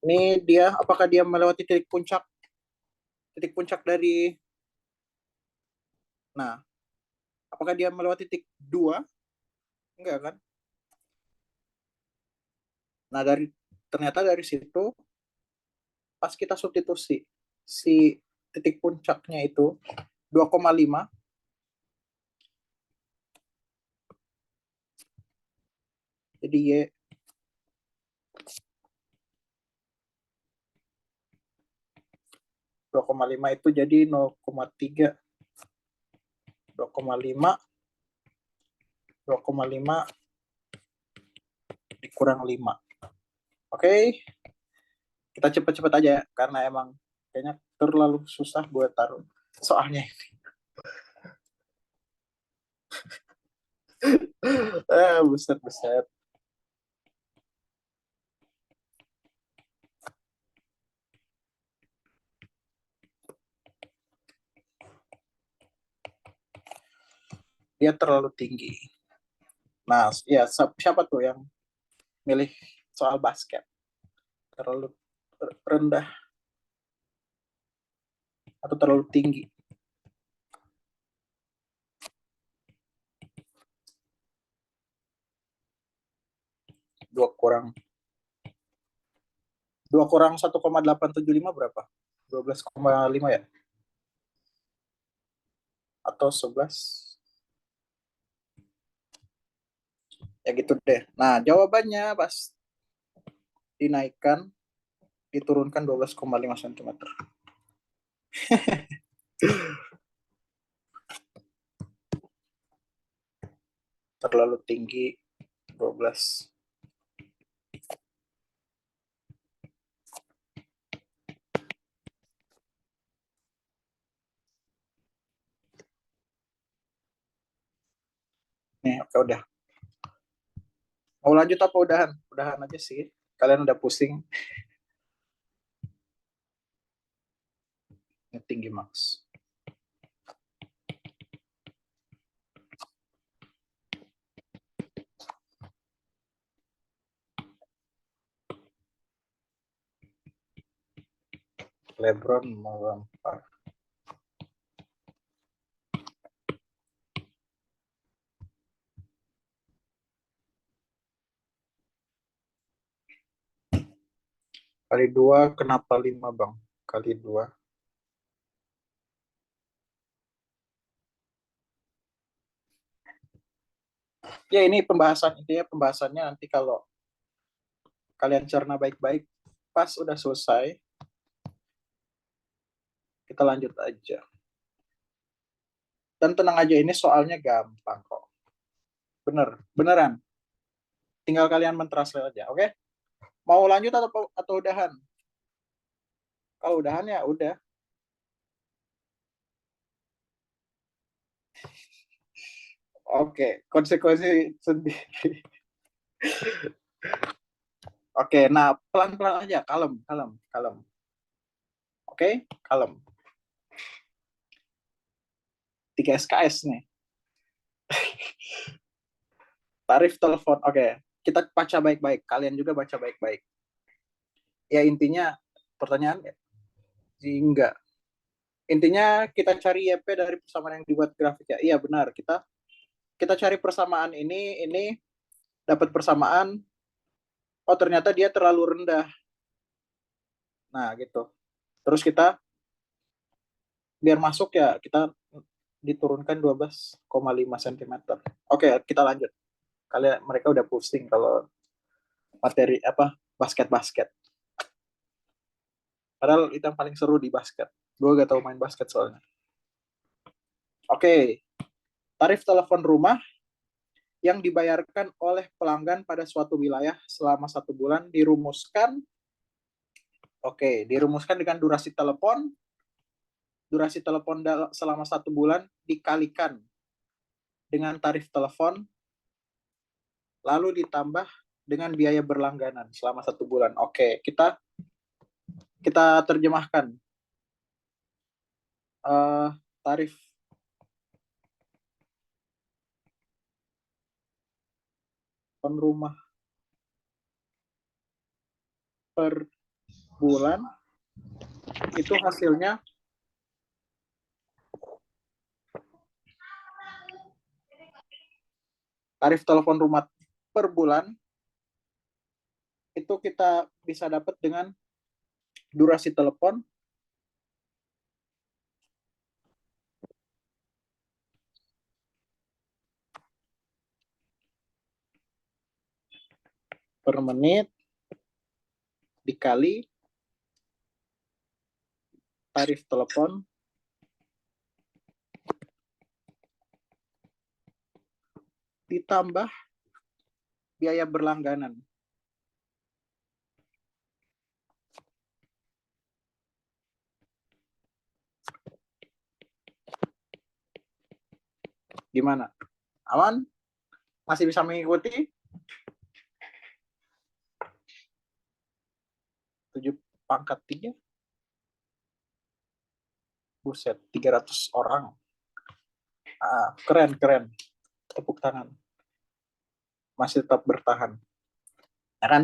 [SPEAKER 1] Ini dia, apakah dia melewati titik puncak dari, nah, apakah dia melewati titik 2? Enggak kan? Nah, ternyata dari situ, pas kita substitusi si titik puncaknya itu 2,5, jadi Y 2,5 2,5 itu jadi 0,3. 2,5 dikurang 5. Oke. Kita cepet-cepet aja ya, karena emang kayaknya terlalu susah buat taruh soalnya ini. Buset. Dia terlalu tinggi. Nah, ya siapa tuh yang milih soal basket? Terlalu rendah atau terlalu tinggi? Dua kurang 1,875 berapa? 12,5 ya? Atau 11? Ya gitu deh. Nah, jawabannya pas dinaikkan, diturunkan 12,5 cm. Terlalu tinggi 12. Nih, oke udah. Mau lanjut apa udahan? Udahan aja sih. Kalian udah pusing. Ini tinggi max. LeBron mau lempar. Kali 2, kenapa 5 bang? Kali 2. Ya ini pembahasannya nanti kalau kalian cerna baik-baik, pas udah selesai, kita lanjut aja. Dan tenang aja, ini soalnya gampang kok. Beneran. Tinggal kalian mentranslate aja, oke? Mau lanjut atau udahan? Kalau udahan ya udah. Oke, konsekuensi sendiri. Oke, nah pelan-pelan aja, kalem. Oke, kalem. 3 SKS nih. Tarif telepon. Oke, kita baca baik-baik. Kalian juga baca baik-baik. Ya intinya pertanyaan sih enggak. Intinya kita cari YP dari persamaan yang dibuat grafik ya. Iya benar, kita cari persamaan ini dapat persamaan. Oh ternyata dia terlalu rendah. Nah gitu. Terus kita biar masuk ya kita diturunkan 12,5 cm. Oke, kita lanjut. Mereka udah pusing kalau materi basket. Padahal itu yang paling seru di basket. Gue gak tahu main basket soalnya. Oke, tarif telepon rumah yang dibayarkan oleh pelanggan pada suatu wilayah selama 1 bulan dirumuskan dengan durasi telepon selama 1 bulan dikalikan dengan tarif telepon lalu ditambah dengan biaya berlangganan selama 1 bulan. Oke, kita terjemahkan tarif rumah per bulan itu hasilnya tarif telepon rumah per bulan itu kita bisa dapat dengan durasi telepon per menit dikali tarif telepon ditambah biaya berlangganan. Gimana? Aman? Masih bisa mengikuti? 7 pangkat 3. Buset, 300 orang. Keren. Tepuk tangan. Masih tetap bertahan. Ya kan?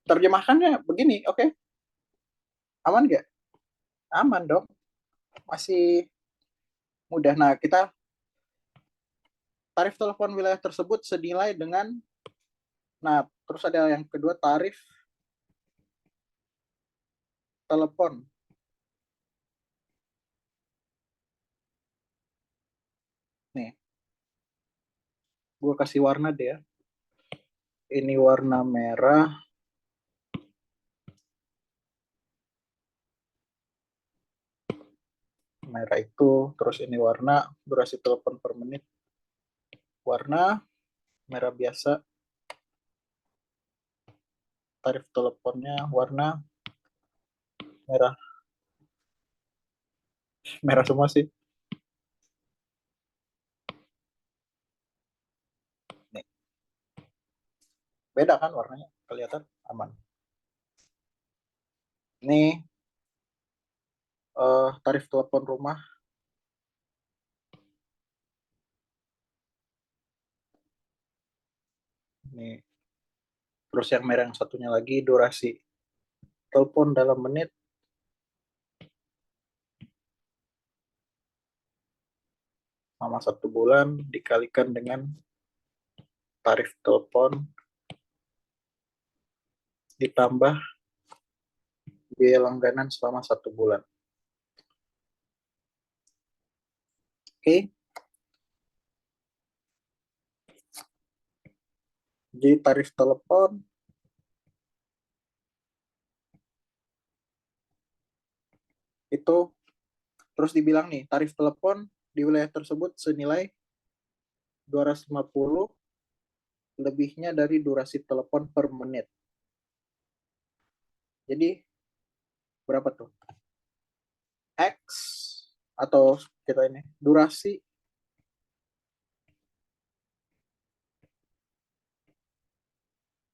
[SPEAKER 1] Terjemahkannya begini, oke? Aman nggak? Aman dong. Masih mudah. Nah, kita tarif telepon wilayah tersebut senilai dengan, nah, terus ada yang kedua, tarif telepon nih. Gue kasih warna deh ya. Ini warna merah. Merah itu, terus ini warna durasi telepon per menit. Warna merah biasa. Tarif teleponnya warna merah. Merah semua sih. Nih. Beda kan warnanya? Kelihatan? Aman. Ini tarif telepon rumah. Nih. Terus yang merah yang satunya lagi durasi telepon dalam menit. Selama 1 bulan dikalikan dengan tarif telepon ditambah biaya langganan selama 1 bulan. Oke. Jadi tarif telepon itu terus dibilang nih, tarif telepon di wilayah tersebut senilai 250 lebihnya dari durasi telepon per menit. Jadi berapa tuh? X atau kita ini durasi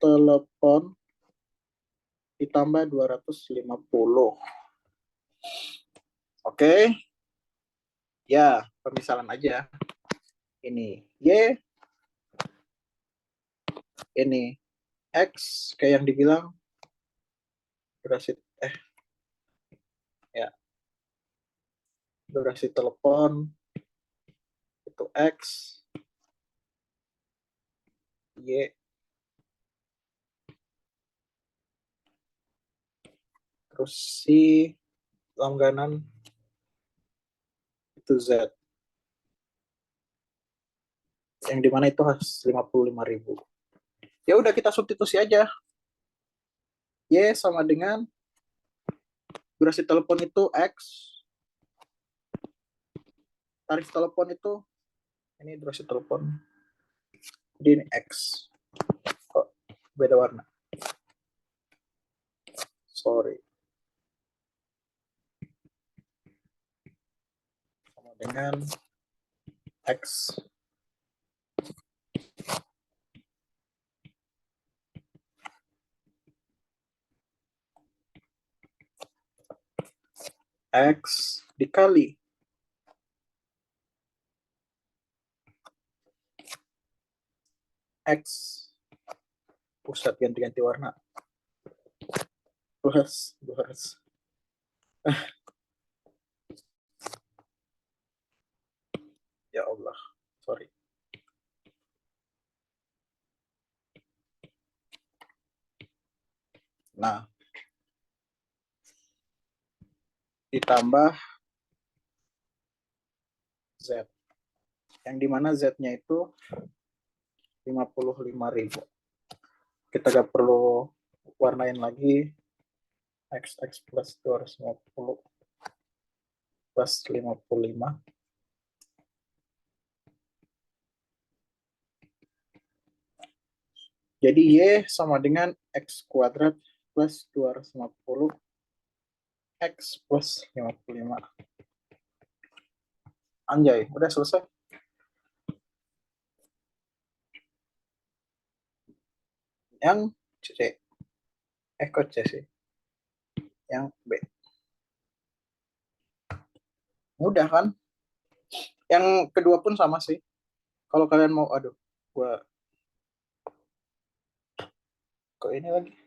[SPEAKER 1] telepon ditambah 250. Oke. Ya, pemisalan aja. Ini Y, ini X, kayak yang dibilang durasi durasi telepon itu X, Y, terus si langganan itu Z, yang dimana itu harus 55.000. Ya udah, kita substitusi aja. Y sama dengan durasi telepon itu X, tarif telepon itu ini durasi telepon, jadi ini X. Oh, beda warna, sorry. Sama dengan X dikali X, pusat ganti-ganti warna, plus ya Allah, sorry. Nah, ditambah Z, yang dimana Z-nya itu 55.000. Kita gak perlu warnain lagi. X plus 250. plus 55. Jadi Y sama dengan X kuadrat plus 250 X plus 55. Anjay, udah selesai. Yang C. Kok C sih? Yang B. Mudah kan? Yang kedua pun sama sih. Kalau kalian mau, aduh, gua kok ini lagi.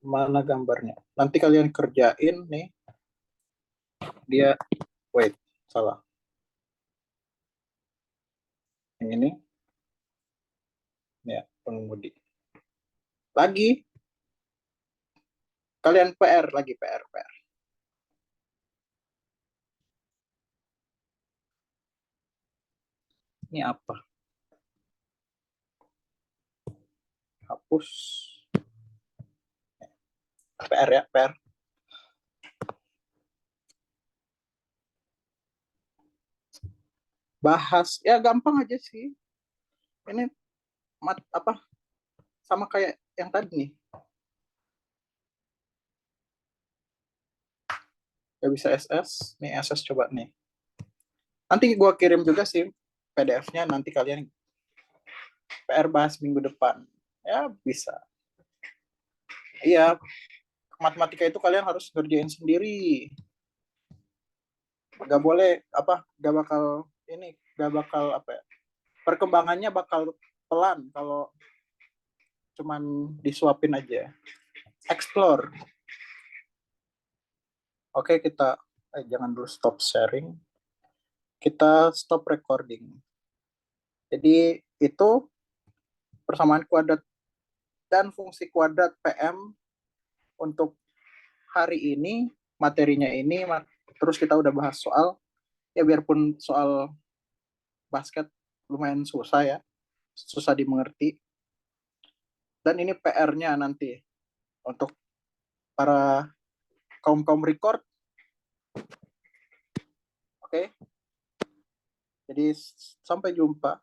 [SPEAKER 1] Mana gambarnya? Nanti kalian kerjain nih. Dia, wait, salah. Yang ini. Ya, pengemudi. Lagi. Kalian PR lagi, PR. Ini apa? Hapus. PR ya, PR. Bahas, ya gampang aja sih. Ini apa? Sama kayak yang tadi nih. Gak bisa SS. Nih SS coba nih. Nanti gue kirim juga sih PDF-nya. Nanti kalian PR bahas minggu depan. Ya bisa. Iya, matematika itu kalian harus ngerjain sendiri. Gak boleh gak bakal apa ya, perkembangannya bakal pelan kalau cuman disuapin aja. Explore. Oke, kita jangan dulu stop sharing. Kita stop recording. Jadi itu persamaan kuadrat dan fungsi kuadrat PM untuk hari ini, materinya ini. Terus kita udah bahas soal, ya biarpun soal basket lumayan susah ya, susah dimengerti. Dan ini PR-nya nanti untuk para kaum record. Oke. Jadi sampai jumpa.